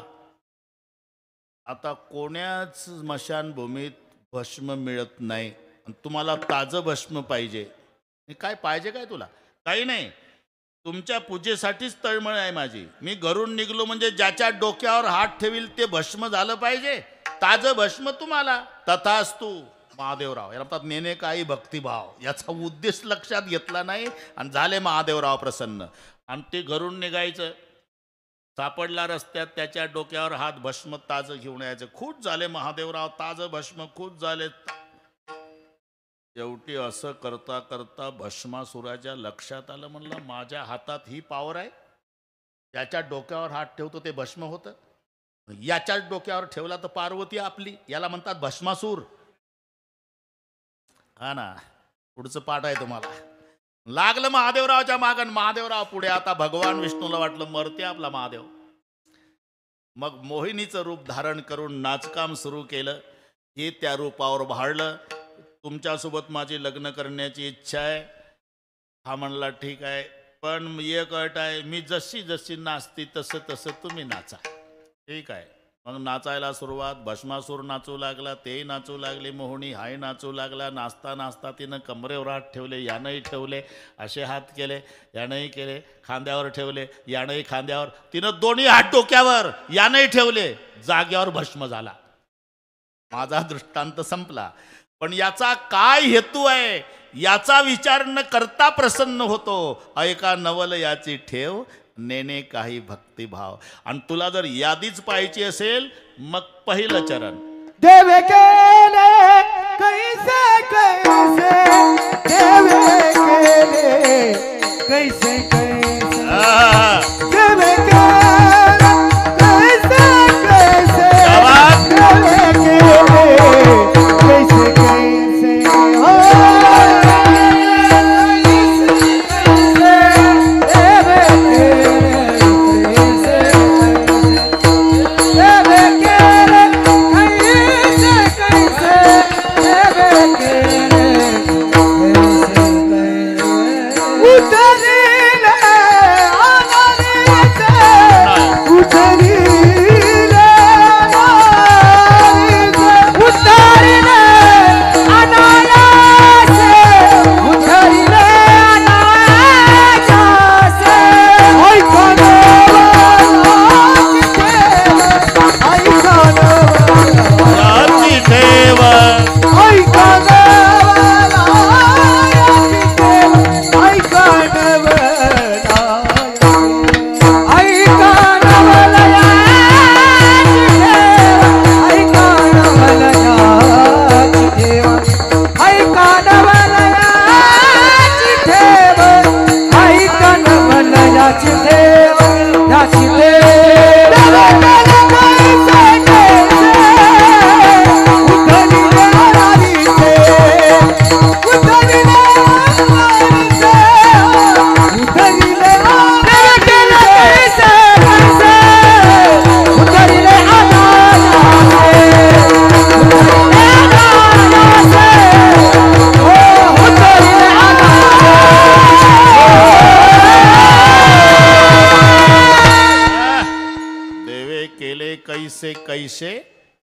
आता कोण्याच स्मशानभूमीत भस्म मिळत नाही. तुम्हाला ताजं भस्म पाहिजे. काय पाहिजे काय तुला? काही नाही. तुमच्या पूजेसाठीच तळमळ आहे माझी. मी घरून निघलो म्हणजे ज्याच्या डोक्यावर हात ठेवील ते भस्म झालं पाहिजे. ताजं भस्म तुम्हाला. तथास्तु महादेवराव. याला म्हणतात नेने काही भक्तिभाव. याचा उद्देश लक्षात घेतला नाही आणि झाले महादेवराव प्रसन्न. आणि ते घरून निघायचं, सापडला रस्त्यात, त्याच्या डोक्यावर हात, भस्म ताजं घेऊन यायचं. खूप झाले महादेवराव, ताजं भस्म खूप झाले. शेवटी असं करता करता भस्मासुराच्या लक्षात आलं, म्हणलं माझ्या हातात ही पावर आहे. याच्या डोक्यावर हात ठेवतो ते भस्म होतं, याच्याच डोक्यावर ठेवला तर पार्वती आपली. याला म्हणतात भस्मासूर. हा ना, पुढचं पाठ आहे तुम्हाला. लागलं महादेवरावच्या मागण, महादेवराव पुढे. आता भगवान विष्णूला वाटलं मरते आपला महादेव. मग मोहिनीचं रूप धारण करून नाचकाम सुरू केलं. हे त्या रूपावर भाळलं. तुमच्यासोबत माझी लग्न करण्याची इच्छा आहे. हा म्हणला ठीक आहे, पण एक अट आहे, मी जशी जशी नाचती तसं तसं तुम्ही नाचा. ठीक आहे. मग नाचायला सुरुवात. भस्मासूर नाचू लागला, तेही नाचू लागले. मोहिनी हाय नाचू लागला. नाचता नाचता तिनं कमरेवर हात ठेवले, यानंही ठेवले. असे हात केले, यानंही केले. खांद्यावर ठेवले, यानंही खांद्यावर. तिनं दोन्ही हात डोक्यावर, यानंही ठेवले. जाग्यावर भस्म झाला. माझा दृष्टांत संपला. पण याचा काय हेतू आहे याचा विचार न करता प्रसन्न होतो. ऐका नवल याची ठेव, नेने काही भक्तिभाव. आणि तुला जर यादीच पाहायची असेल, मग पहिलं चरण. देवे केले कैसे कैसे, देवे केले कैसे कैसे, देवे केले कैसे कैसे, देवे केले कैसे कैसे. कैसे कैसे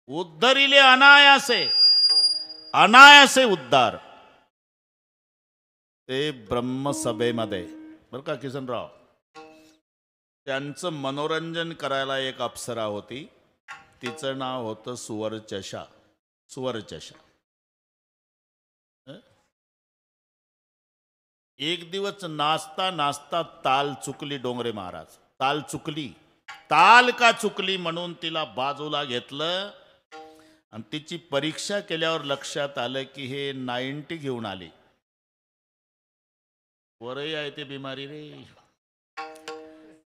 उद्धरिले अनायासे. अनायासे उद्धार. ते ब्रह्मसभेमध्ये बरं का किसनराव, त्यांचं मनोरंजन करायला एक अप्सरा होती. तिचं नाव होतं सुवर्चषा. सुवर्चषा. एक दिवस नाचता नाचता ताल चुकली डोंगरे महाराज. ताल चुकली. ताल का चुकली म्हणून तिला बाजूला घेतलं आणि तिची परीक्षा केल्यावर लक्षात आलं की हे 90 घेऊन आली. वरही आहे ते बिमारी रे.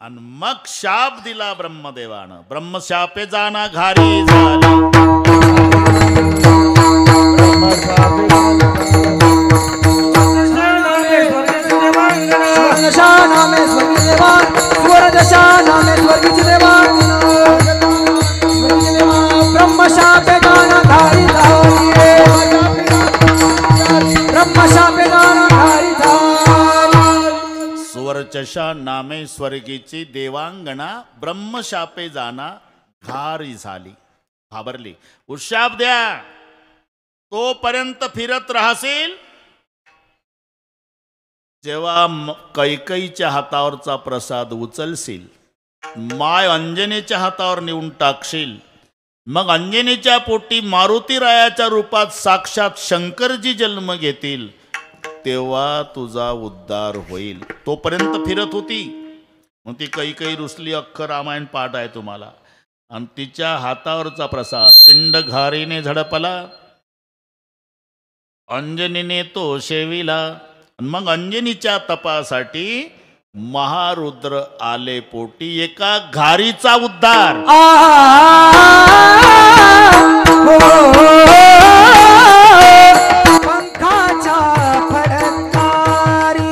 आणि मग शाप दिला ब्रह्मदेवानं. ब्रह्मशापे जाना घारी झाली. सुवर्णदशा नामे स्वर्गीय देवान सुवर्णदशा नामे स्वर्गीय देवान ब्रह्मशापे जाना घारी झाली रे. ब्रह्मशापे जाना घारी झाली. सुवर्चषा नामे स्वर्गीची देवांगणा ब्रह्मशापे जाना घारी झाली. घाबरली. उशाप द्या. तोपर्यंत फिरत राहशील जेव्हा कैकईच्या हातावरचा प्रसाद उचलशील, माय अंजनीच्या हातावर नेऊन टाकशील, मग अंजनीच्या पोटी मारुतीरायाच्या रूपात साक्षात शंकरजी जन्म घेतील, तेव्हा तुझा उद्धार होईल. तोपर्यंत फिरत होती. मग ती कैकई रुसली. अख्खं रामायण पाठ आहे तुम्हाला. आणि तिच्या हातावरचा प्रसाद पिंड घारीने झडपला. अंजनीने तो शेविला. मग अंजनीच्या तपासाठी महारुद्र आले पोटी. एका घारीचा उद्धार. पंखाच्या फडकारी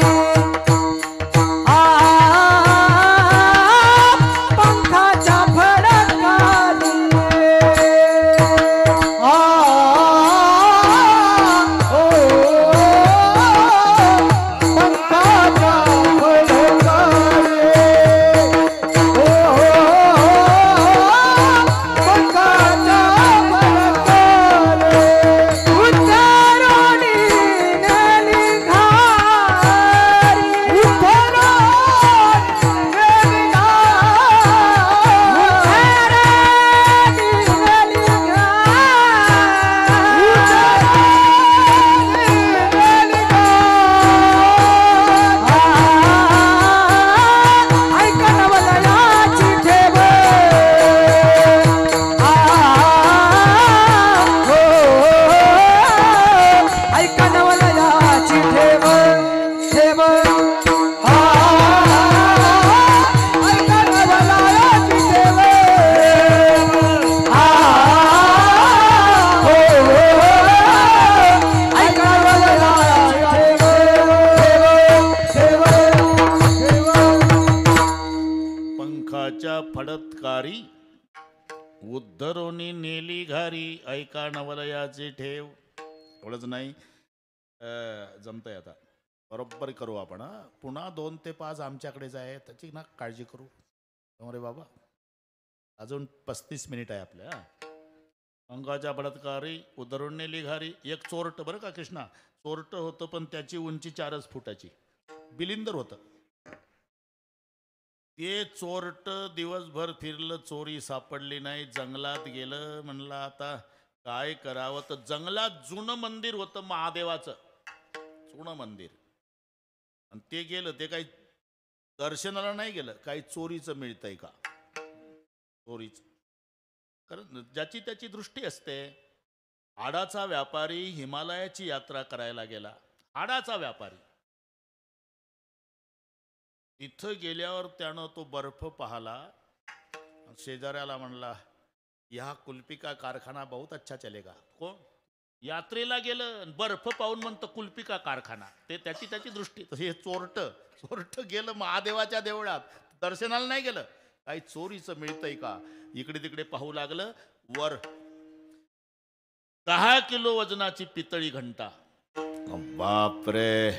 पंखाच्या फडकारी फडत्कारी उद्धरोनी नेली घारी. ऐका नवलयाची ठेव. एवढंच नाही, जमतंय आता. बरोबर करू आपण. पुन्हा 2 ते 5 आमच्याकडेच आहे. त्याची ना काळजी करू. अरे बाबा, अजून 35 मिनिट आहे आपल्या. अंगाच्या बलात्कारी उद्धरून नेली घारी. एक चोरट बरं का कृष्णा. चोरट होतं पण त्याची उंची 4 फुटाची. बिलिंदर होतं ते. चोरट दिवसभर फिरलं, चोरी सापडली नाही. जंगलात गेलं. म्हणलं आता काय करावं. तर जंगलात जुनं मंदिर होतं महादेवाचं. जुनं मंदिर. आणि ते गेलं. ते काही दर्शनाला नाही गेलं. काही चोरीचं मिळतंय का. चोरीच. कारण ज्याची त्याची दृष्टी असते. हाडाचा व्यापारी हिमालयाची यात्रा करायला गेला. हाडाचा व्यापारी. इथं गेल्यावर त्यानं तो बर्फ पाहला. शेजाऱ्याला म्हणला, या कुल्फी का कारखाना बहुत अच्छा चलेगा. कोण यात्रेला गेलं बर्फ पाहून म्हणतं कुल्फी का कारखाना. ते त्याची त्याची दृष्टी. तसे हे चोरट गेलं महादेवाच्या देवळात. दर्शनाला नाही गेलं. काही चोरीचं मिळतंय का. इकडे तिकडे पाहू लागलं. वर 10 किलो वजनाची पितळी घंटा. बापरे,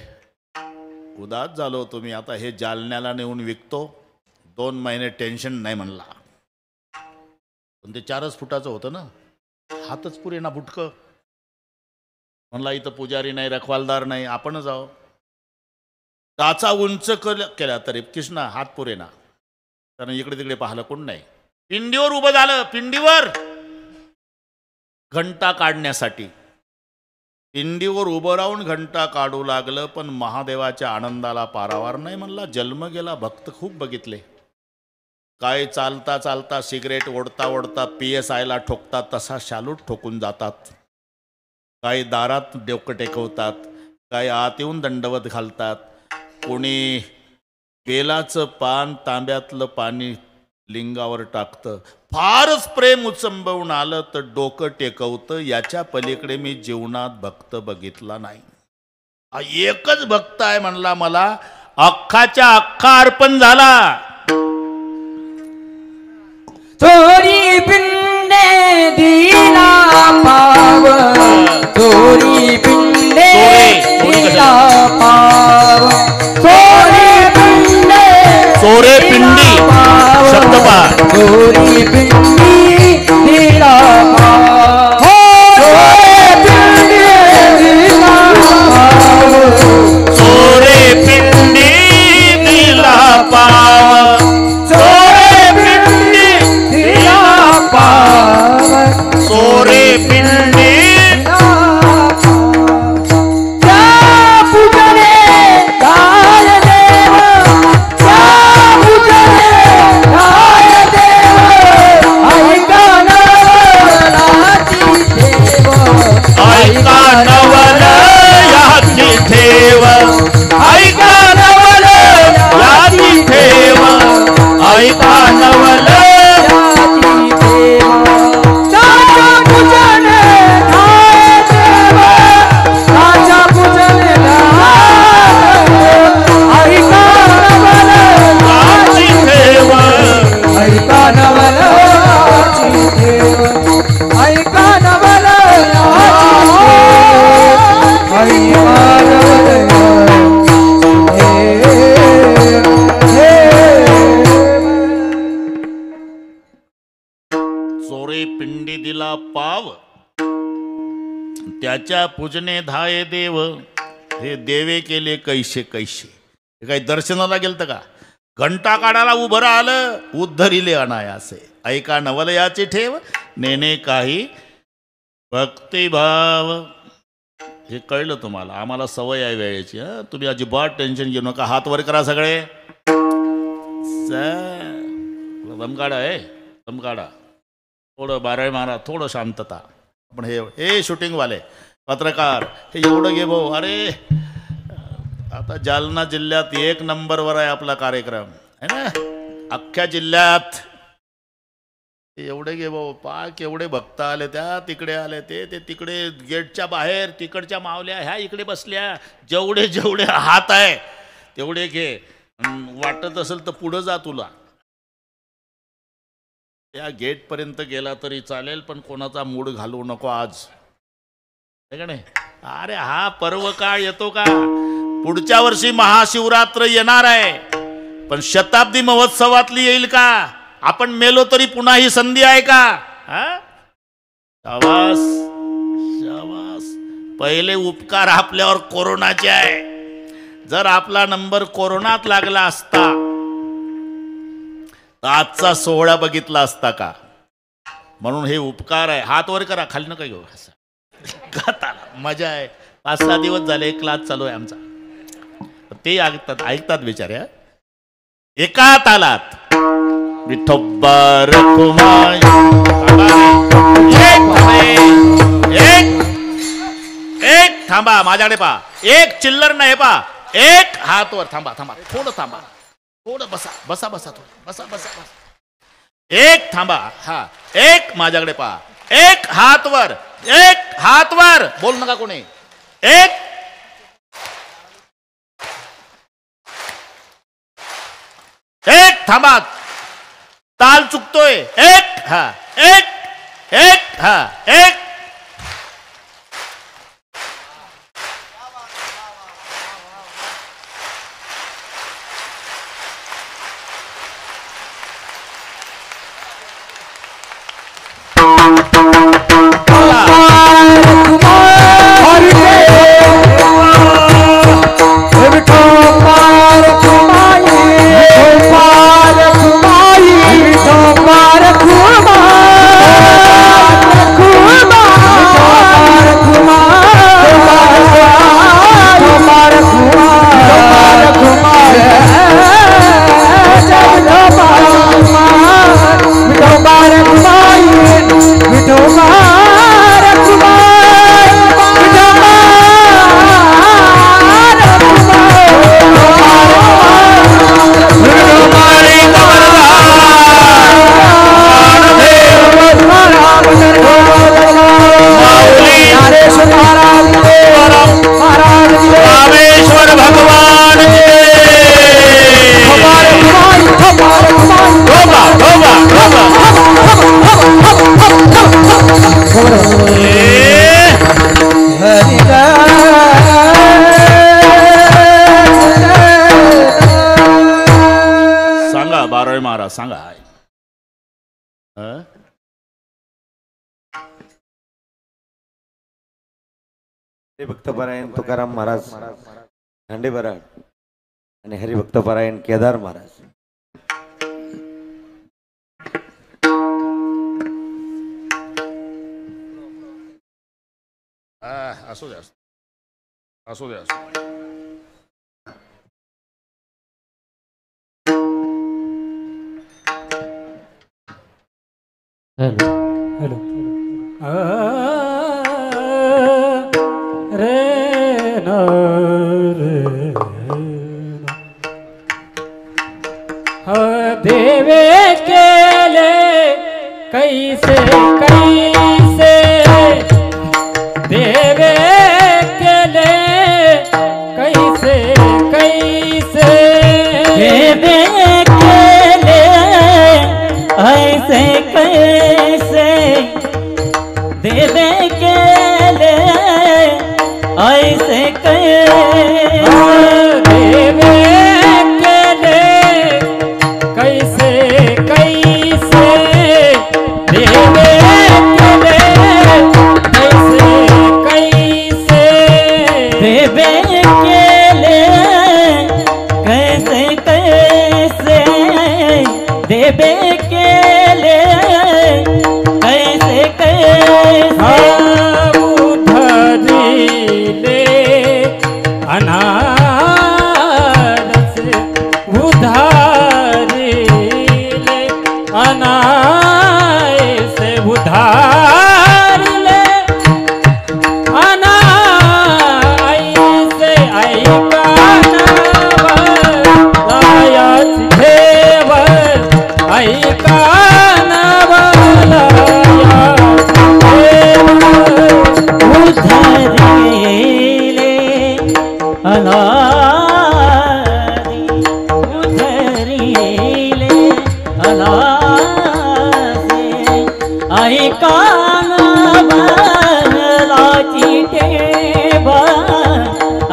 उदास झालो तुम्ही. आता हे जालन्याला नेऊन विकतो. 2 महिने टेन्शन नाही म्हणला. पण ते 4 फुटाचं होतं ना. हातच पुरे ना बुटकं. म्हणला इथं पुजारी नाही, रखवालदार नाही, आपण जाऊ. टाचा उंच केला तरी कृष्णा हात पुरे ना. कारण इकडे तिकडे पाहिलं कोण नाही. पिंडीवर उभं झालं, पिंडीवर घंटा काढण्यासाठी. पिंडीवर उभं राहून घंटा काढू लागलं, पण महादेवाच्या आनंदाला पारावार नाही. म्हणला जन्म गेला. भक्त खूप बघितले, काय चालता चालता सिगरेट ओढता ओढता PSI ला ठोकतात तसा शालूट ठोकून जातात, काही दारात डोकं टेकवतात, काही आत येऊन दंडवत घालतात, कोणी बेलाचं पान तांब्यातलं पाणी लिंगावर टाकतं. फारच प्रेम उचंबवून आलं तर डोकं टेकवतं. याच्या पलीकडे मी जीवनात भक्त बघितला नाही. हा एकच भक्त आहे म्हणला, मला अख्खाच्या अख्खा अर्पण झाला. चोरी पिंडे दिला पाव, चोरी पिंडे दिला पाव, चोरी पिंडे चोरे पिंडी शब्द पहा. चोरी पिंडी दिला पाव, चोरी पिंडी दिला पाव, चोरे पिंडी दिला पाव, चोरे पिंडी दिला पाव, चोरे पिंडी. पिंडी दिला पाव, त्याच्या पूजने धाये देव. हे देवे केले कैसे कैसे. हे काही दर्शनाला गेलतं का? घंटा काढायला उभं राहिलं, उद्धरिले अनायासे. ऐका नवलयाचे ठेव, नेने काही भक्तिभाव. हे कळलं तुम्हाला? आम्हाला सवय आहे वेळेची. तुम्ही अजिबात टेन्शन घेऊ नका. हात वर करा सगळे. दमकाडा आहे, दमकाडा. थोडं बारावी मारा, थोडं शांतता. आपण हे शूटिंगवाले पत्रकार हे एवढं घे भाऊ. अरे आता जालना जिल्ह्यात 1 नंबरवर आहे आपला कार्यक्रम है ना, अख्ख्या जिल्ह्यात. एवढे घे भाऊ. पाक एवढे भक्त आले, त्या तिकडे आले, ते तिकडे गेटच्या बाहेर, तिकडच्या मावल्या ह्या इकडे बसल्या. जेवढे जेवढे हात आहे तेवढे घे. वाटत असेल तर पुढं जा तुला. या गेटपर्यंत गेला तरी चालेल, पण कोणाचा मूड घालवू नको आज, आहे का नाही? अरे हा पर्व काळ येतो का? पुढच्या वर्षी महाशिवरात्र येणार आहे, पण शताब्दी महोत्सवातली येईल का? आपण मेलो तरी पुन्हा ही संधी आहे का? शाबास शाबास. पहिले उपकार आपल्यावर कोरोनाचे आहे. जर आपला नंबर कोरोनात लागला असता आजचा सोहळा बघितला असता का? म्हणून हे उपकार आहे. हात वर करा, खाली नका घेऊ. मजा आहे. 5-6 दिवस झाले क्लास चालू आहे आमचा. ते ऐकतात बिचारे. एका तालात विठोबर कुमार. एक थांबा, माझ्याकडे पहा. एक चिल्लर नाही पहा. एक हात वर. थांबा थांबा, थोडं थांबा, थोडं बसा बसा बसा, थोडं बसा बसा बसा. एक थांबा. हा, एक माझ्याकडे पहा. एक हात वर, एक हात वर. बोल नका कोणी. एक एक थांबा, ताल चुकतोय. एक हा, एक हा, एक. कुमार नारळ महाराज सांगा. हरिभक्तपरायण तुकाराम महाराज दांडेबराड आणि हरिभक्तपरायण केदार महाराज. असू द्या असू द्या. हॅलो हॅलो रे न रे देवे केले कैसे कैसे देवे केले कैसे कैसे देवे केले ऐसे कैसे देवे केले ऐसे कैसे देवे केले कैसे कैसे देवे केले कैसे कैसे देवे केले कैसे कैसे देवे केले कैसे कैसे उधरिले अनाथ से उधारिले अनाय से उधारिले अनाय से ऐका नवलायाच देव ऐका नवलायाच देव उधरिले अनादि उधरिले अनादि ऐका नवलाची ठेव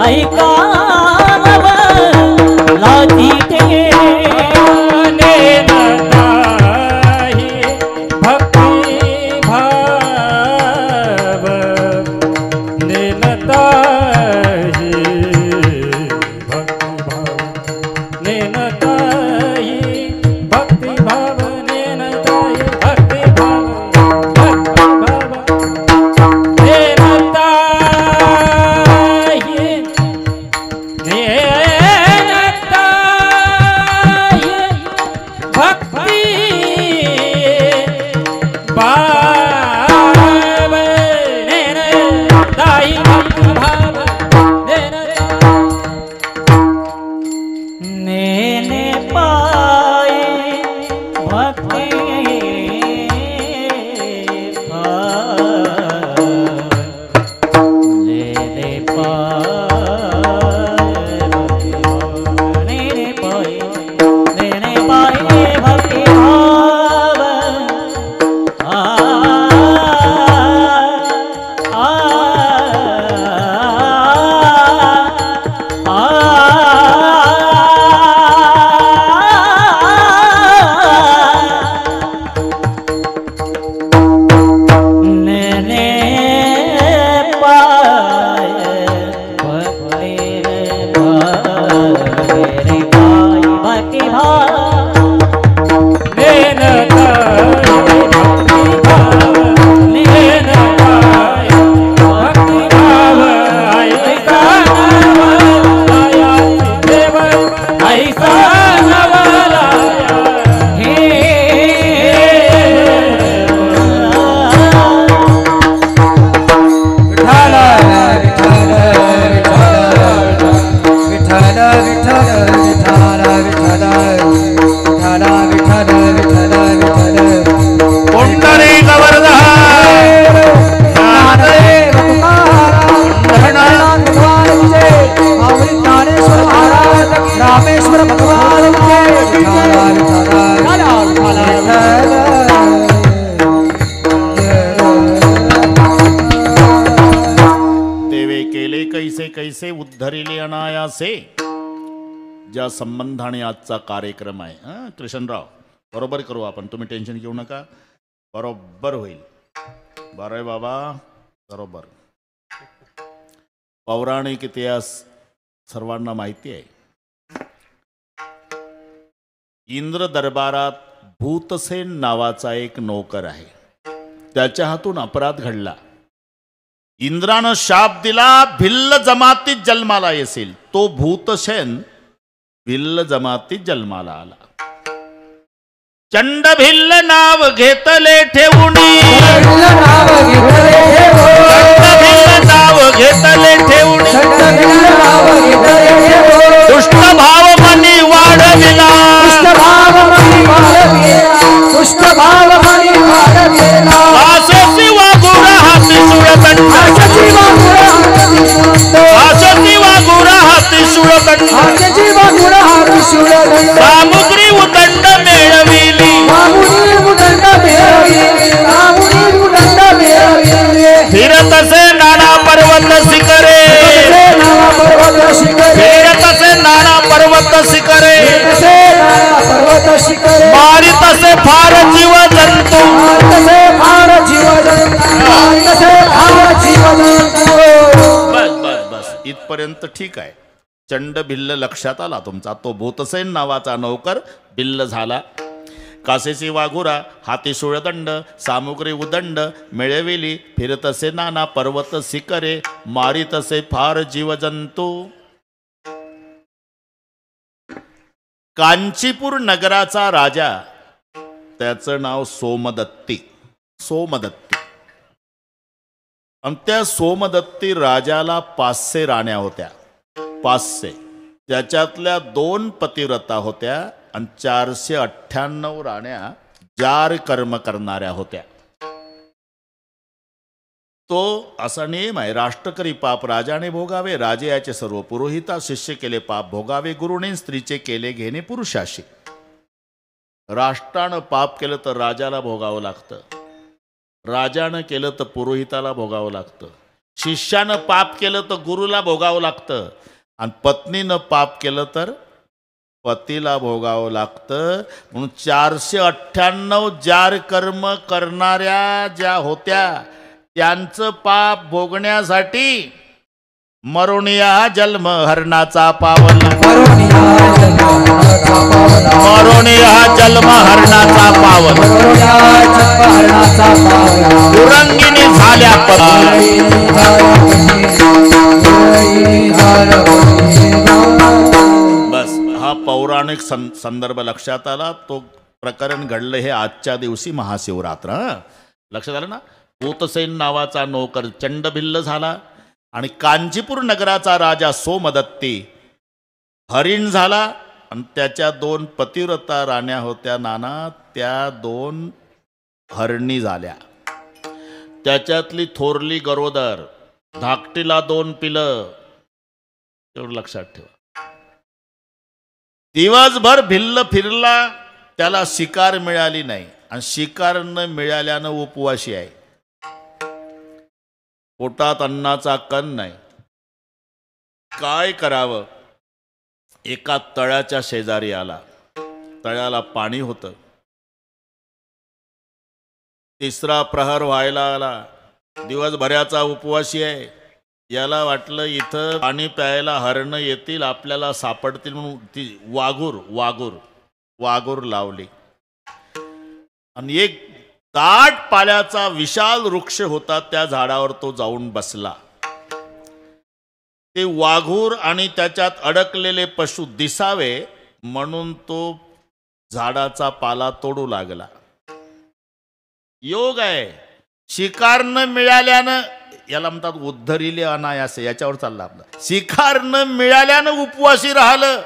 ऐका नवलाची ठेव नेनताहि भक्ति भाव नेनताहि भक्ति भाव नेनताहि भक्ति भाव नेनताहि भक्ति भाव नेनताहि नेनताहि भक्ति भाव नेनताहि भक्ति भाव नेने पाए भक्ति नेने पाए भक्ति भाव कैसे उद्धरिले अनायासे ज्या संबंधाने आजचा कार्यक्रम आहे. हां कृष्णराव, बरोबर करू आपण, तुम्ही टेन्शन घेऊ नका, बरोबर होईल. बरं आहे बाबा, बरोबर. पौराणिक इतिहास सर्वांना माहिती आहे. इंद्र दरबारात भूतसेन नावाचा एक नोकर आहे. त्याच्या हातून अपराध घडला. इंद्रानं शाप दिला, भिल्ल जमातीत जन्माला येशील. तो भूतसेन भिल्ल जमातीत जन्माला आला. चंड भिल्ल नाव घेतले ठेवूनी, चंड भिल्ल नाव घेतले ठेवूनी, दुष्ट भाव मनी वाढविला, आसोसी वागुरा हाती सुळदंड, आसोसी वागुरा हाती सुळदंड, सामुग्री उदंड मिळविली, फिरतसे नाना पर्वत शिखरे, फिरतसे नाना पर्वत शिखरे, मारितसे फार जीव जंतू, बस बस बस इथपर्यंत ठीक आहे. चंड भिल्ल लक्षात आला तुमचा. तो भूतसेन नावाचा नौकर भिल्ल झाला. कासेसी वाघुरा हाती सुळदंड, सामुग्री उदंड मिळविली, फिरतसे नाना पर्वत शिखरे, मारितसे फार जीवजंतू. कांचीपूर नगराचा राजा, त्याचं नाव सोमदत्ती. सोमदत्ती. आणि त्या सोमदत्ती राजाला 500 राण्या होत्या. 500. त्याच्यातल्या 2 पतिव्रता होत्या आणि 498 राण्या जार कर्म करणाऱ्या होत्या. तो असा नियम आहे, राष्ट्रकरी पाप राजाने भोगावे, राजे याचे सर्व पुरोहिता, शिष्य केले पाप भोगावे, गुरुने स्त्रीचे केले घेणे पुरुषाशी. राष्ट्रानं पाप केलं तर राजाला भोगावं लागतं, राजानं केलं तर पुरोहिताला भोगावं लागतं, शिष्यानं पाप केलं तर गुरुला भोगावं लागतं, आणि पत्नीनं पाप केलं तर पतीला भोगावं लागतं. म्हणून 498 जार कर्म करणाऱ्या ज्या होत्या त्यांचं पाप भोगण्यासाठी मरुनिया जन्म हरणाचा पावला, मरुनिया जन्म हरणाचा पावला, उरंगिणी झाल्या बस. हा पौराणिक संदर्भ लक्षात आला. तो प्रकरण घडलं हे आजच्या दिवशी महाशिवरात्र. लक्षात आलं ना. भूतसेन नावाचा नोकर चंडभिल्ल झाला आणि कांचीपूर नगराचा राजा सोमदत्ती हरिण झाला. आणि त्याच्या 2 पतिव्रता राण्या होत्या नाना, त्या 2 हरणी झाल्या. त्याच्यातली थोरली गरोदर, धाकटीला 2 पिलं. एवढं लक्षात ठेवा. दिवसभर भिल्ल फिरला, त्याला शिकार मिळाली नाही आणि शिकार न मिळाल्यानं उपवाशी आहे. पोटात अन्नाचा कण नाही. काय करावं. एका तळ्याच्या शेजारी आला. तळ्याला पाणी होतं. 3रा प्रहर व्हायला आला. दिवसभराचा उपवासी आहे. याला वाटलं इथं पाणी प्यायला हरणं येतील, आपल्याला सापडतील, म्हणून ती वाघूर लावली. आणि एक दाट पाल्याचा विशाल वृक्ष होता, त्या झाडावर तो जाऊन बसला. ते वाघूर आणि त्याच्यात अडकलेले पशु दिसावे म्हणून तो झाडाचा पाला तोडू लागला. योग आहे. शिकार न मिळाल्यानं, याला म्हणतात उद्धरिले अनायासे, याच्यावर चालला आपला. शिकार न मिळाल्यानं उपवासी राहिलं.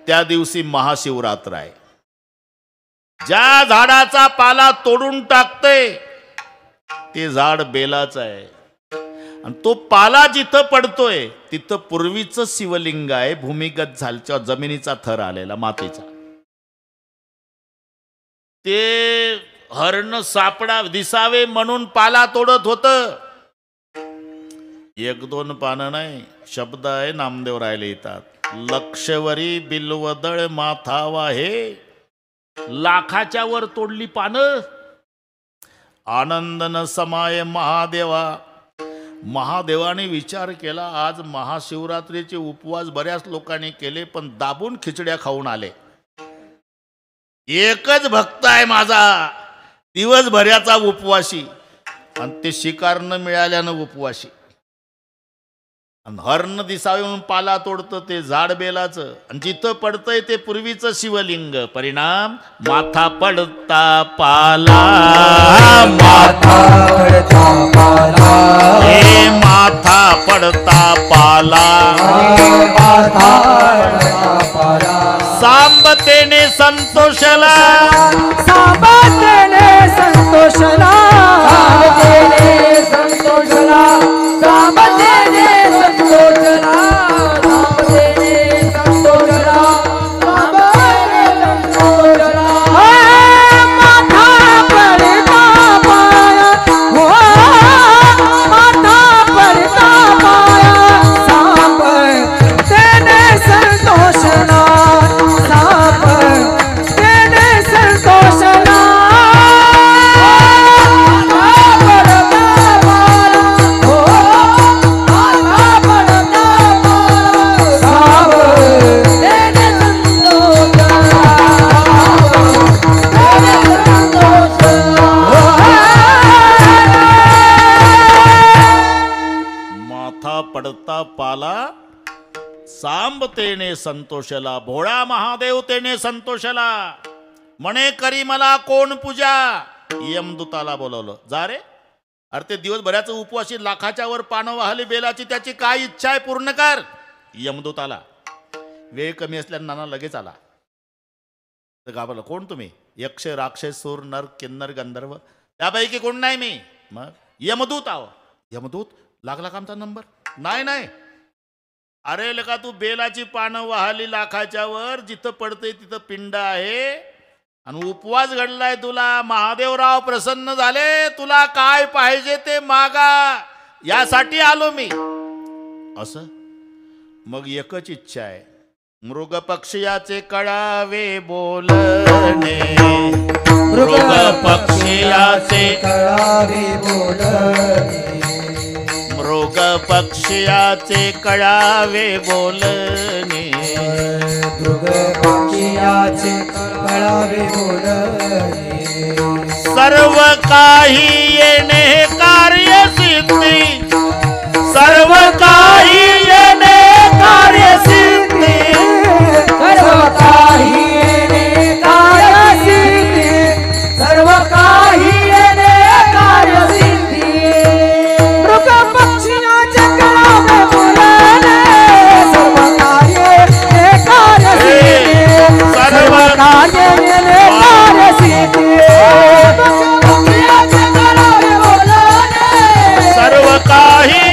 त्या दिवशी महाशिवरात्र आहे. ज्या झाडाचा पाला तोडून टाकते ते झाड बेलाचं आहे. आणि तो पाला जिथं पडतोय तिथं पूर्वीचं शिवलिंग आहे, भूमिगत झालच्या जमिनीचा थर आलेला मातीचा. ते हरण सापडा दिसावे म्हणून पाला तोडत होतं. 1-2 पानं नाही, शब्द आहे नामदेव राहिले येतात. लक्षवरी बिल्वदळ माथावा हे लाखाच्या वर तोडली पानं. आनंद न समाय महादेवा. महादेवाने विचार केला, आज महाशिवरात्रीचे उपवास बऱ्याच लोकांनी केले, पण दाबून खिचड्या खाऊन आले. एकच भक्त आहे माझा दिवसभराचा उपवासी, आणि ते शिकार न मिळाल्यानं उपवासी. आणि हरण दिसावून पाला तोडतं ते झाड बेलाचं, आणि जिथं पडतंय ते पूर्वीचं शिवलिंग. परिणाम माथा पडता पाला. माथा पडता पाला. हे माथा पडता पाला. माथा पडता पाला. सांबतेने संतोषला. सांबतेने संतोषला. सांबतेने संतोषला. सांबतेने संतोषला. सांबतेने संतोषला. सांबतेने संतोषला. माथा पडता पाया. हो माथा पडता पाया. सांबतेने संतोषला. सांबतेने संतोषला. माथा पडता पाला सांबतेने संतोषला. भोळा महादेव तेने संतोषला. म्हणे करी मला कोण पूजा. यमदूताला बोलवलं. जा रे, अरे ते दिवसभराचं उपवासी लाखाच्या वर पानं वाहली बेलाची, त्याची काय इच्छा आहे पूर्ण कर. यमदूत आला. वेळ कमी असल्यानं नाना लगेच आला. तर गावाला कोण तुम्ही. यक्ष राक्षस सूर नर किन्नर गंधर्व त्यापैकी कोण नाही मी. मग यमदूत आहो. यमदूत लागला का आमचा नंबर. नाही नाही, अरे लका तू बेलाची पानं वाहली लाखाच्या वर, जिथं पडते तिथं पिंड आहे, आणि उपवास घडलाय तुला. महादेवराव प्रसन्न झाले. तुला काय पाहिजे ते मागा, यासाठी आलो मी. असं मग एकच इच्छा आहे. मृग पक्षियाचे कळावे बोलणे. मृग पक्षियाचे कळावे बोलणे. मृग पक्षियाचे कळावे बोलणे. मृग पक्षियाचे कळावे बोलणे. सर्व काही येणे कार्यसिद्धी. सर्व काही येणे कार्यसिद्धी. सर्व काही येणे कार्यसिद्धी. सर्व काही येणे कार्यसिद्धी. मृग पक्षियाचे कळावे बोलणे. सर्व कार्य येणे कार्यसिद्धी. सर्व कार्य येणे कार्यसिद्धी. पक्षियाचे कळावे बोलणे. सर्व काही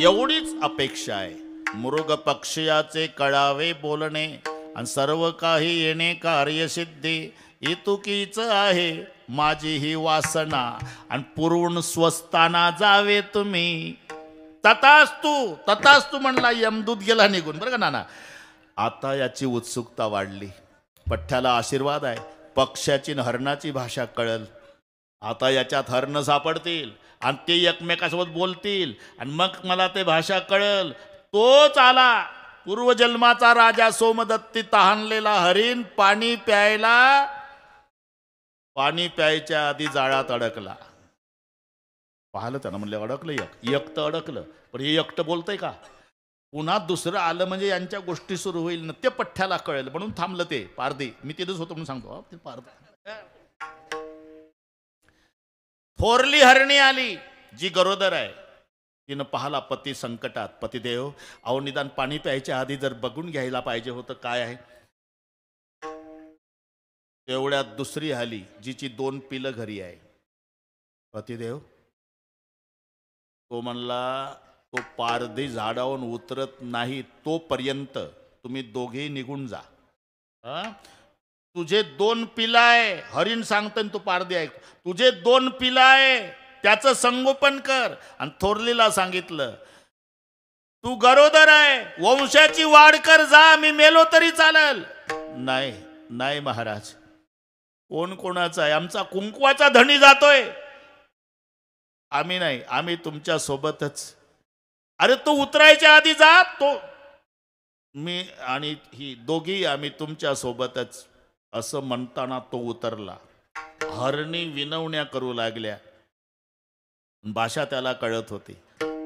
एवढीच अपेक्षा आहे. मृग पक्षियाचे कळावे बोलणे आणि सर्व काही येणे कार्यसिद्धी. इतुकीच आहे माझी ही वासना, आणि पुरवून स्वस्ताना जावे तुम्ही. तथास्तु म्हणला. यमदूत गेला निघून. बरं का नाना, आता याची उत्सुकता वाढली. पठ्ठ्याला आशीर्वाद आहे. पक्ष्याची आणि हरणाची भाषा कळल. आता याच्यात हरण सापडतील आणि ते एकमेकासोबत बोलतील, आणि मग मला ते भाषा कळल. तोच आला पूर्वजन्माचा राजा सोमदत्ती तहानलेला हरीण. पाणी प्यायच्या आधी जाळात अडकला. पाहिलं त्यानं, म्हणलं अडकलं. एकटं अडकलं, पण हे एकटं बोलतंय का. पुन्हा दुसरं आलं म्हणजे यांच्या गोष्टी सुरू होईल ना. ते पठ्ठ्याला कळेल म्हणून थांबलं ते पारधी. मी तिथंच होतो म्हणून सांगतो. ते पारधी थोरली हरणी आली जी गरोदर आहे. तिनं पाहला पती संकटात. पतिदेव, अहो निदान पाणी प्यायच्या आधी जर बघून घ्यायला पाहिजे होतं काय आहे. तेवढ्यात दुसरी आली जिची 2 पिलं घरी आहे. पतिदेव, तो म्हणला तो पारधी झाडावरून उतरत नाही तोपर्यंत तुम्ही दोघेही निघून जा. तुझे 2 पिलाय, हरिण सांगतं तू पारदी ऐक, तुझे 2 पिलाय त्याचं संगोपन कर. आणि थोरलीला सांगितलं तू गरोदर आहे, वंशाची वाढ कर, जा, मी मेलो तरी चालेल. नाही नाही महाराज, कोण कोणाचा आहे, आमचा कुंकवाचा धणी जातोय, आम्ही नाही, आम्ही तुमच्या सोबतच. अरे तो उतरायच्या आधी जा, तो मी आणि ही दोघी आम्ही तुमच्या सोबतच. असं म्हणताना तो उतरला. हरणी विनवण्या करू लागल्या. भाषा त्याला कळत होती.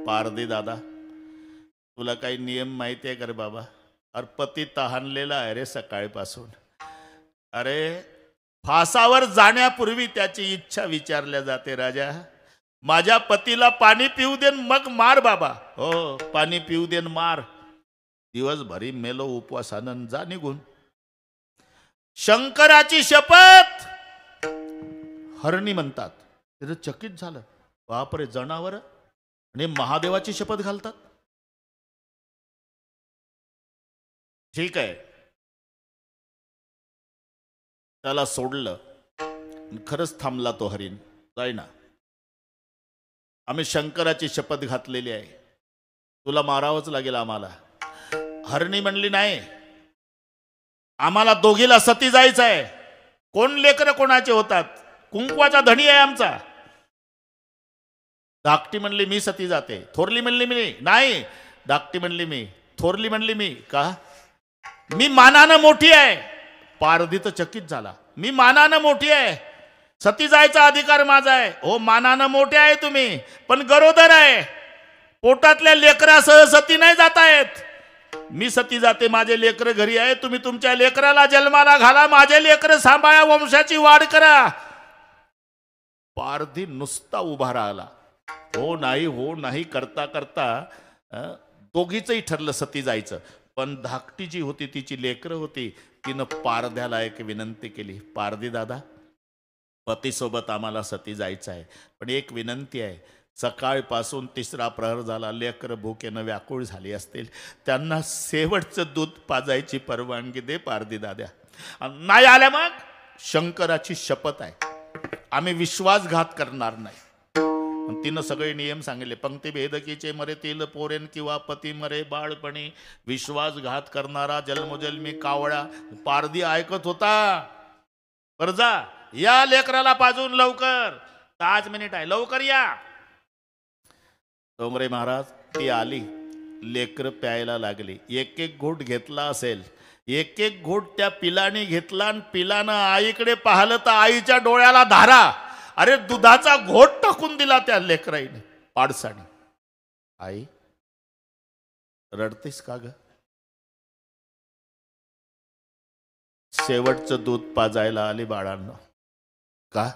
पारदी दादा, तुला काही नियम माहिती आहे का रे बाबा? अरे पती तहानलेला आहे रे सकाळपासून. अरे फासावर जाण्यापूर्वी त्याची इच्छा विचारल्या जाते. राजा, माझ्या पतीला पाणी पिऊ देन मग मार बाबा. हो, पाणी पिऊ देन मार. दिवसभरी मेलो उपवासानं, जा निघून. शंकराची शपथ, हरणी म्हणतात. तिथं चकित झालं. बापरे, जनावर आणि महादेवाची शपथ घालतात. ठीक आहे, त्याला सोडलं. खरंच थांबला तो हरिण. जाईना, आम्ही शंकराची शपथ घातलेली आहे, तुला मारावंच लागेल आम्हाला. हरणी म्हणली नाही, आम्हाला दोघीला सती जायचं आहे. कोण लेकरं कोणाचे होतात, कुंकवाचा धणी आहे आमचा. धाकटी म्हणली मी सती जाते. थोरली म्हणली मी नाही. धाकटी म्हणली मी. थोरली म्हणली मी. का? मी मानानं मोठी आहे. पारधी तर चकित झाला. मी मानानं मोठी आहे, सती जायचा अधिकार माझा आहे. हो, मानानं मोठे आहे तुम्ही, पण गरोदर आहे, पोटातल्या लेकरासह सती नाही जातायत. मी सती जाते, माझे लेकर घरी आहे. तुम्ही तुमच्या लेकराला जन्माला घाला, माझे लेकर सांभाळा, वंशाची वाढ करा. पारधी नुसता उभा राहिला. हो नाही, हो नाही करता करता दोघीचंही ठरलं सती जायचं. पण धाकटी जी होती, तिची लेकरं होती, तिनं पारध्याला एक विनंती केली. पारधी दादा, पतीसोबत आम्हाला सती जायचं आहे, पण एक विनंती आहे. सकाळपासून 3रा प्रहर झाला, लेकरं भुकेनं व्याकुळ झाली असतील, त्यांना शेवटचं दूध पाजायची परवानगी दे पारधी दाद्या. नाही आल्या मग शंकराची शपथ आहे, आम्ही विश्वासघात करणार नाही. तिनं सगळे नियम सांगितले. पंक्ती भेदकीचे मरेतील पोरेन किंवा पती मरे बाळपणी, विश्वासघात करणारा जन्मोजन्मी कावळा. पारधी ऐकत होता. बरं जा, या लेकराला पाजून लवकर, 5 मिनिट आहे, लवकर या. डोंगरे महाराज, ती आली. लेकर प्यायला लागली. एक एक घोट घेतला असेल, एक एक घोट त्या पिलाने घेतला. आणि पिलानं आईकडे पाहिलं तर आईच्या डोळ्याला धारा. अरे दुधाचा घोट टाकून दिला त्या लेकराईने, पाडसाने. आई, रडतेस का ग? शेवटचं दूध पाजायला आली बाळांनो. का?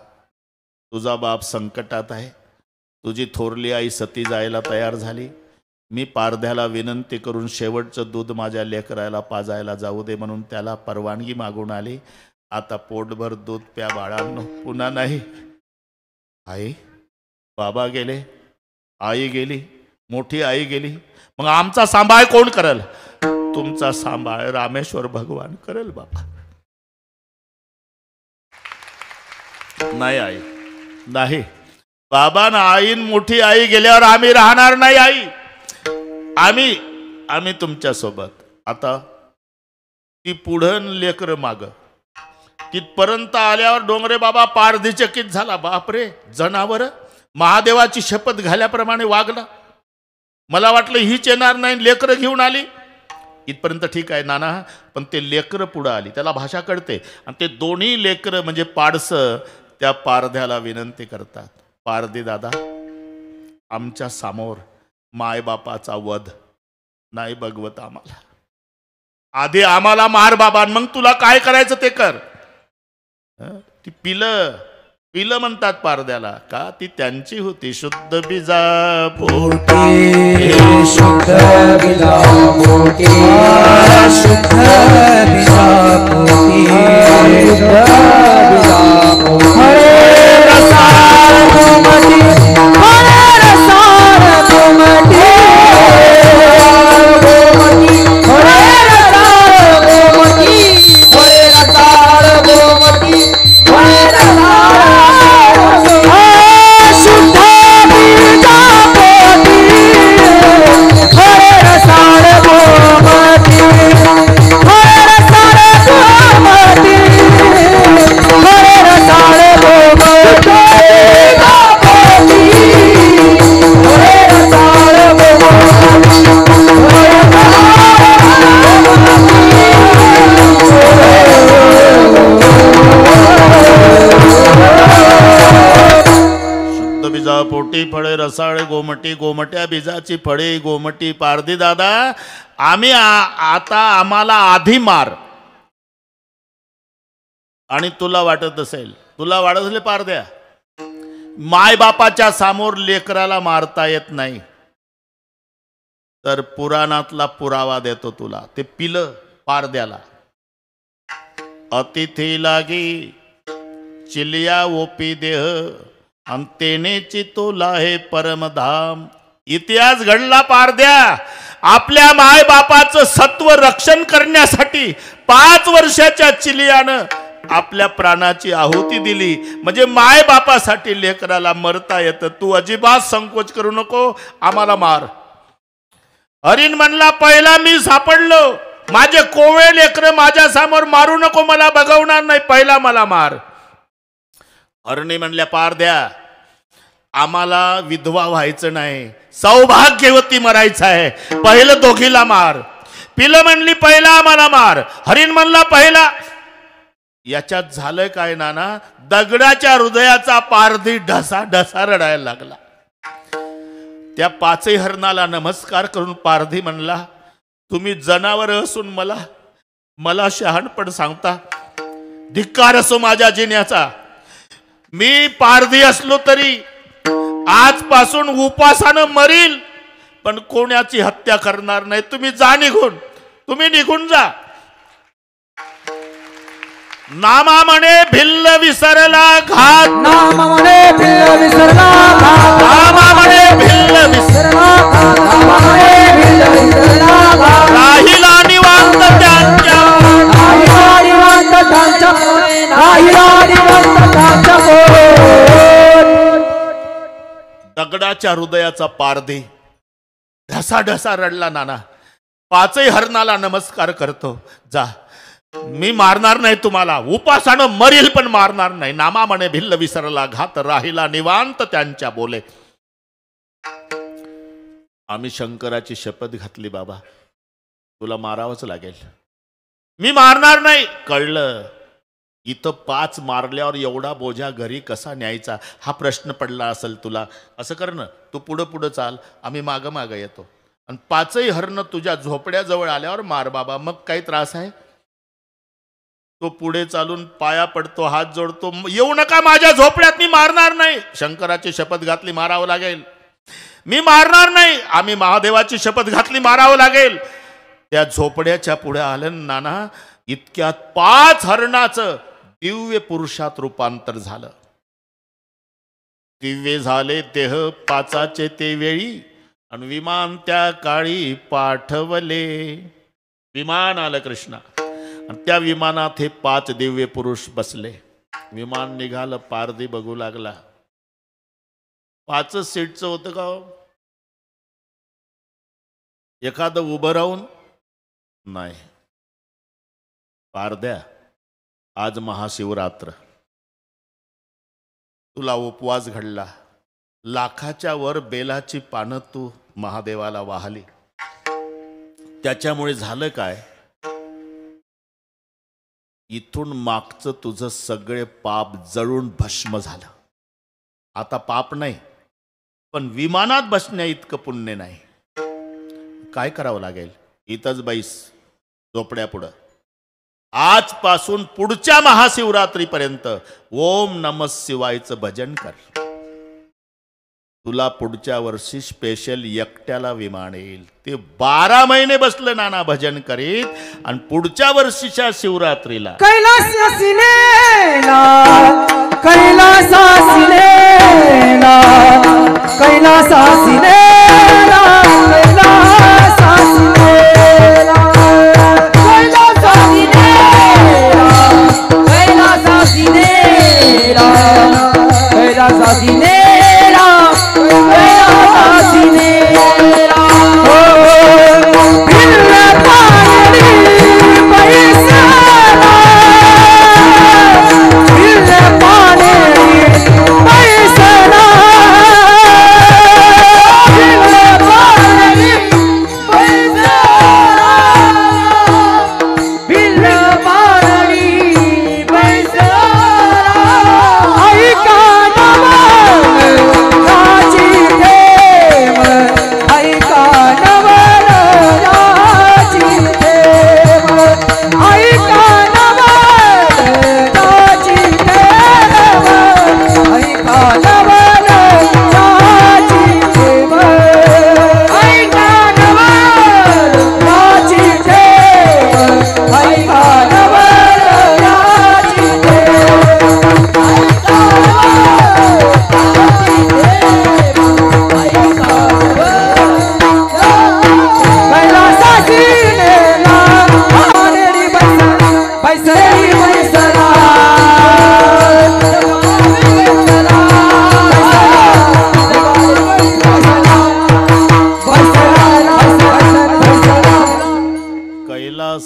तुझा बाप संकटात आहे, तुझी थोरली आई सती जायला तयार झाली. मी पारध्याला विनंती करून शेवटचं दूध माझ्या लेकराला पाजायला जाऊ दे म्हणून त्याला परवानगी मागून आली. आता पोटभर दूध प्या बाळांनो, पुन्हा नाही. आई, बाबा गेले, आई गेली, मोठी आई गेली, मग आमचा सांभाळ कोण करेल? तुमचा सांभाळ रामेश्वर भगवान करेल बाबा. नाही आई, नाही बाबा ना, आईन मोठी आई गेल्यावर आम्ही राहणार नाही. आई, आम्ही तुमच्या सोबत. आता ती पुढं लेकर माग. तिथपर्यंत आल्यावर डोंगरे बाबा पारधी चकित झाला. बापरे, जनावर महादेवाची शपथ घाल्याप्रमाणे वागला. मला वाटलं हीच येणार नाही, लेकरं घेऊन आली. इथपर्यंत ठीक आहे नाना, पण ते लेकरं पुढं आली. त्याला भाषा कळते. आणि ते दोन्ही लेकरं म्हणजे पाडसं त्या पारध्याला विनंती करतात. पारधी दादा, आमच्या समोर मायबापाचा वध नाही बघवत आम्हाला. आधी आम्हाला मार बाबा, मग तुला काय करायचं ते कर. ती पिलं म्हणतात पारद्याला. का? ती त्यांची होती. शुद्ध बिजा पोटी, शुद्ध बिजा पोटी, शुद्ध बिजा पोटी, शुद्ध बिजा पोटी. हरे रसार गोमती, हरे रसार गोमती, गोमती, हरे रसार गोमती, हरे रसार रसाळ गोमटी, गोमट्या बीजाची फळे गोमटी, पारधी दादा आम्ही आता आम्हाला आधी मार. आणि तुला वाटत असेल पारद्या माय बापाच्या समोर लेकराला मारता येत नाही, तर पुराणातला पुरावा देतो तुला. ते पिलं पारद्याला. अतिथी लागी चिलिया ओपी देह अंतेने चितोला हे परमधाम. इतिहास घडला पारद्या. आपल्या माय बापाचं सत्व रक्षण करण्यासाठी 5 वर्षाच्या चिलियानं आपल्या प्राणाची आहुती दिली. म्हणजे माय बापासाठी लेकराला मरता येतं. तू अजिबात संकोच करू नको, आम्हाला मार. हरीण म्हणला पहिला मी सापडलो, माझे कोवळे लेकर माझ्या समोर मारू नको, मला बघवणार नाही, पहिला मला मार. हरणी म्हणल्या पारद्या आम्हाला विधवा व्हायचं नाही, सौभाग्यवती मरायचं आहे, पहिलं दोघीला मार. पिलं म्हणली पहिला आम्हाला मार. हरीण म्हणला पहिला. याच्यात झालंय काय नाना, दगडाच्या हृदयाचा पारधी ढसा ढसा रडायला लागला. त्या 5 हरणाला नमस्कार करून पारधी म्हणला तुम्ही जनावर असून मला शहाणपण सांगता. धिक्कार असो माझ्या जिन्याचा. मी पारधी असलो तरी आजपासून उपासानं मरील, पण कोणाची हत्या करणार नाही. तुम्ही जा निघून, तुम्ही निघून जा. नामा म्हणे भिल्ल विसरला घात, नाम म्हणे भिल्ल विसरला घात, नामा म्हणे भिल्ल विसरला घात, नाम म्हणे भिल्ल विसरला घात. राहिला निवांत त्यांच्या, राहिला निवांत त्यांच्या पोरी, राहिला निवांत त्यांच्या पोरी. दगडाच्या हृदयाचा पारधी ढसा ढसा रडला. नाना 5 हरणाला नमस्कार करतो, जा. मी मारणार नाही तुम्हाला, उपासानं मरील पण मारणार नाही. नामा म्हणे भिल्ल विसरला घात, राहिला निवांत त्यांच्या बोले. आम्ही शंकराची शपथ घातली बाबा, तुला मारावंच लागेल. मी मारणार नाही. कळलं इथं 5 मारल्यावर एवढा बोजा घरी कसा न्यायचा हा प्रश्न पडला असेल तुला. असं कर ना, तू पुढं पुढं चाल, आम्ही मागं मागं येतो. आणि 5 हरणं तुझ्या झोपड्याजवळ आल्यावर मार बाबा, मग काही त्रास आहे. तो पुढे चालून पाया पडतो, हात जोडतो, येऊ नका माझ्या झोपड्यात, मी मारणार नाही. शंकराची शपथ घातली, मारावं लागेल. मी मारणार नाही. आम्ही महादेवाची शपथ घातली, मारावं लागेल. त्या झोपड्याच्या पुढे आलं नाना, इतक्यात 5 हरणाचं दिव्य पुरुषात रूपांतर झालं. दिव्य झाले देह 5चे ते वेळी, आणि विमान त्या काळी पाठवले. विमान आलं कृष्णा, आणि त्या विमानात हे 5 दिव्य पुरुष बसले. विमान निघालं, पारधी बघू लागला. 5 सीटचं होतं का? एखादं उभं राहून नाही. पारद्या आज महाशिवरात्र, तुला उपवास घडला. लाखाच्या वर बेलाची पानं तू महादेवाला वाहली. त्याच्यामुळे झालं काय, इथून मागचं तुझं सगळे पाप जळून भस्म झालं. आता पाप नाही, पण विमानात बसण्या इतकं पुण्य नाही. काय करावं लागेल, इथंच बैस झोपड्या पुढं. आजपासून पुढच्या महाशिवरात्रीपर्यंत ओम नमः शिवायचं भजन कर. तुला पुढच्या वर्षी स्पेशल एकट्याला विमान येईल. ते 12 महिने बसलं नाना भजन करीत, आणि पुढच्या वर्षीच्या शिवरात्रीला कैलासासिनेला, कैलासासिनेला, कैलासासिनेला,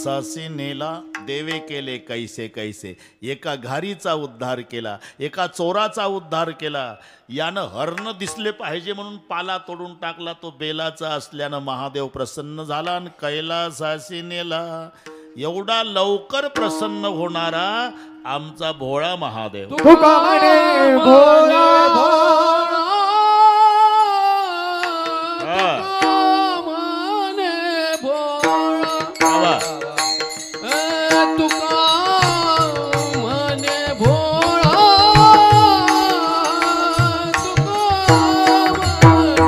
सासी नेला देवे केले कैसे कैसे. एका घारीचा उद्धार केला, एका चोराचा उद्धार केला. यानं हरण दिसले पाहिजे म्हणून पाला तोडून टाकला. तो बेलाचा असल्यानं महादेव प्रसन्न झाला आणि कैलासासी नेला. एवढा लवकर प्रसन्न होणारा आमचा भोळा महादेव. तुका म्हणे भोळा भोळा हा. म्हणे भोळा वा. तुका म्हणे भोळा तुका म्हणे भोळा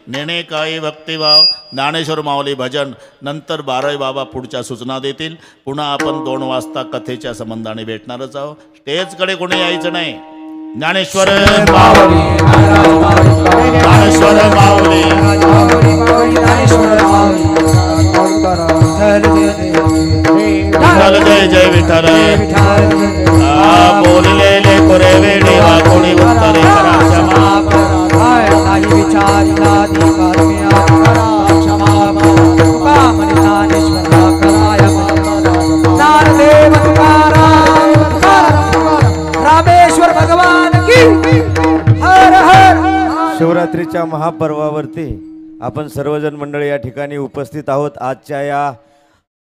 नेणे काय भक्तिभाव. ज्ञानेश्वर माऊली भजन नंतर बाराई बाबा पुढच्या सूचना देतील. पुन्हा आपण 2 वाजता कथेच्या संबंधाने भेटणारच आहोत. स्टेजकडे कोणी यायचं नाही. ज्ञानेश्वर माऊली, ज्ञानेश्वर माऊली. विठ्ठल जय जय विठ्ठल. बोललेले कोरे वेडे वा कोणी उत्तरे करा क्षमा. रामेश्वर भगवान की हर हर. शिवरात्रीच्या महापर्वावरती आपण सर्वजण मंडळी या ठिकाणी उपस्थित आहोत. आजच्या या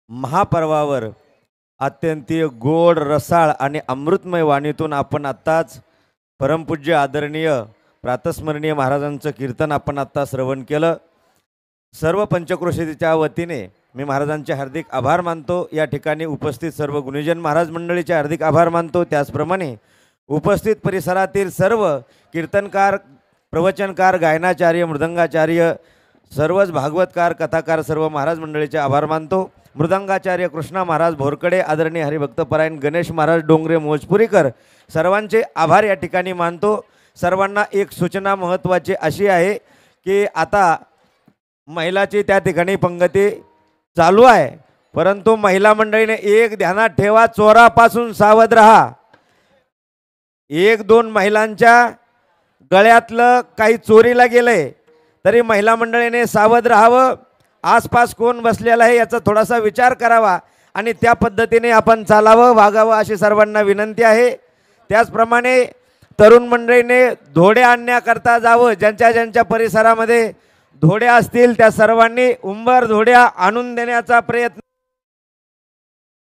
महापर्वावर अत्यंतीय गोड रसाळ आणि अमृतमय वाणीतून आपण आत्ताच परमपूज्य आदरणीय प्रातस्मरणीय महाराजांचं कीर्तन आपण आत्ता श्रवण केलं. सर्व पंचक्रोशीच्या वतीने मी महाराजांचे हार्दिक आभार मानतो. या ठिकाणी उपस्थित सर्व गुणीजन महाराज मंडळीचे हार्दिक आभार मानतो. त्याचप्रमाणे उपस्थित परिसरातील सर्व कीर्तनकार, प्रवचनकार, गायनाचार्य, मृदंगाचार्य, सर्वच भागवतकार, कथाकार, सर्व महाराज मंडळीचे आभार मानतो. मृदंगाचार्य कृष्णा महाराज भोरकडे, आदरणीय हरिभक्तपरायण गणेश महाराज डोंगरे मोजपुरीकर, सर्वांचे आभार या ठिकाणी मानतो. सर्वांना एक सूचना महत्त्वाची अशी आहे की आता महिलाची त्या ठिकाणी पंगती चालू आहे, परंतु महिला मंडळीने एक ध्यानात ठेवा, चोरापासून सावध राहा. 1-2 महिलांच्या गळ्यातलं काही चोरीला गेलंय तरी महिला मंडळीने सावध राहावं. आसपास कोण बसलेला आहे याचा थोडासा विचार करावा आणि त्या पद्धतीने आपण चालावं, वागावं अशी सर्वांना विनंती आहे. त्याचप्रमाणे तरुण मंडळीने धोड्या आणण्याकरता जावं. ज्यांच्या ज्यांच्या परिसरामध्ये धोड्या असतील त्या सर्वांनी उंबर धोड्या आणून देण्याचा प्रयत्न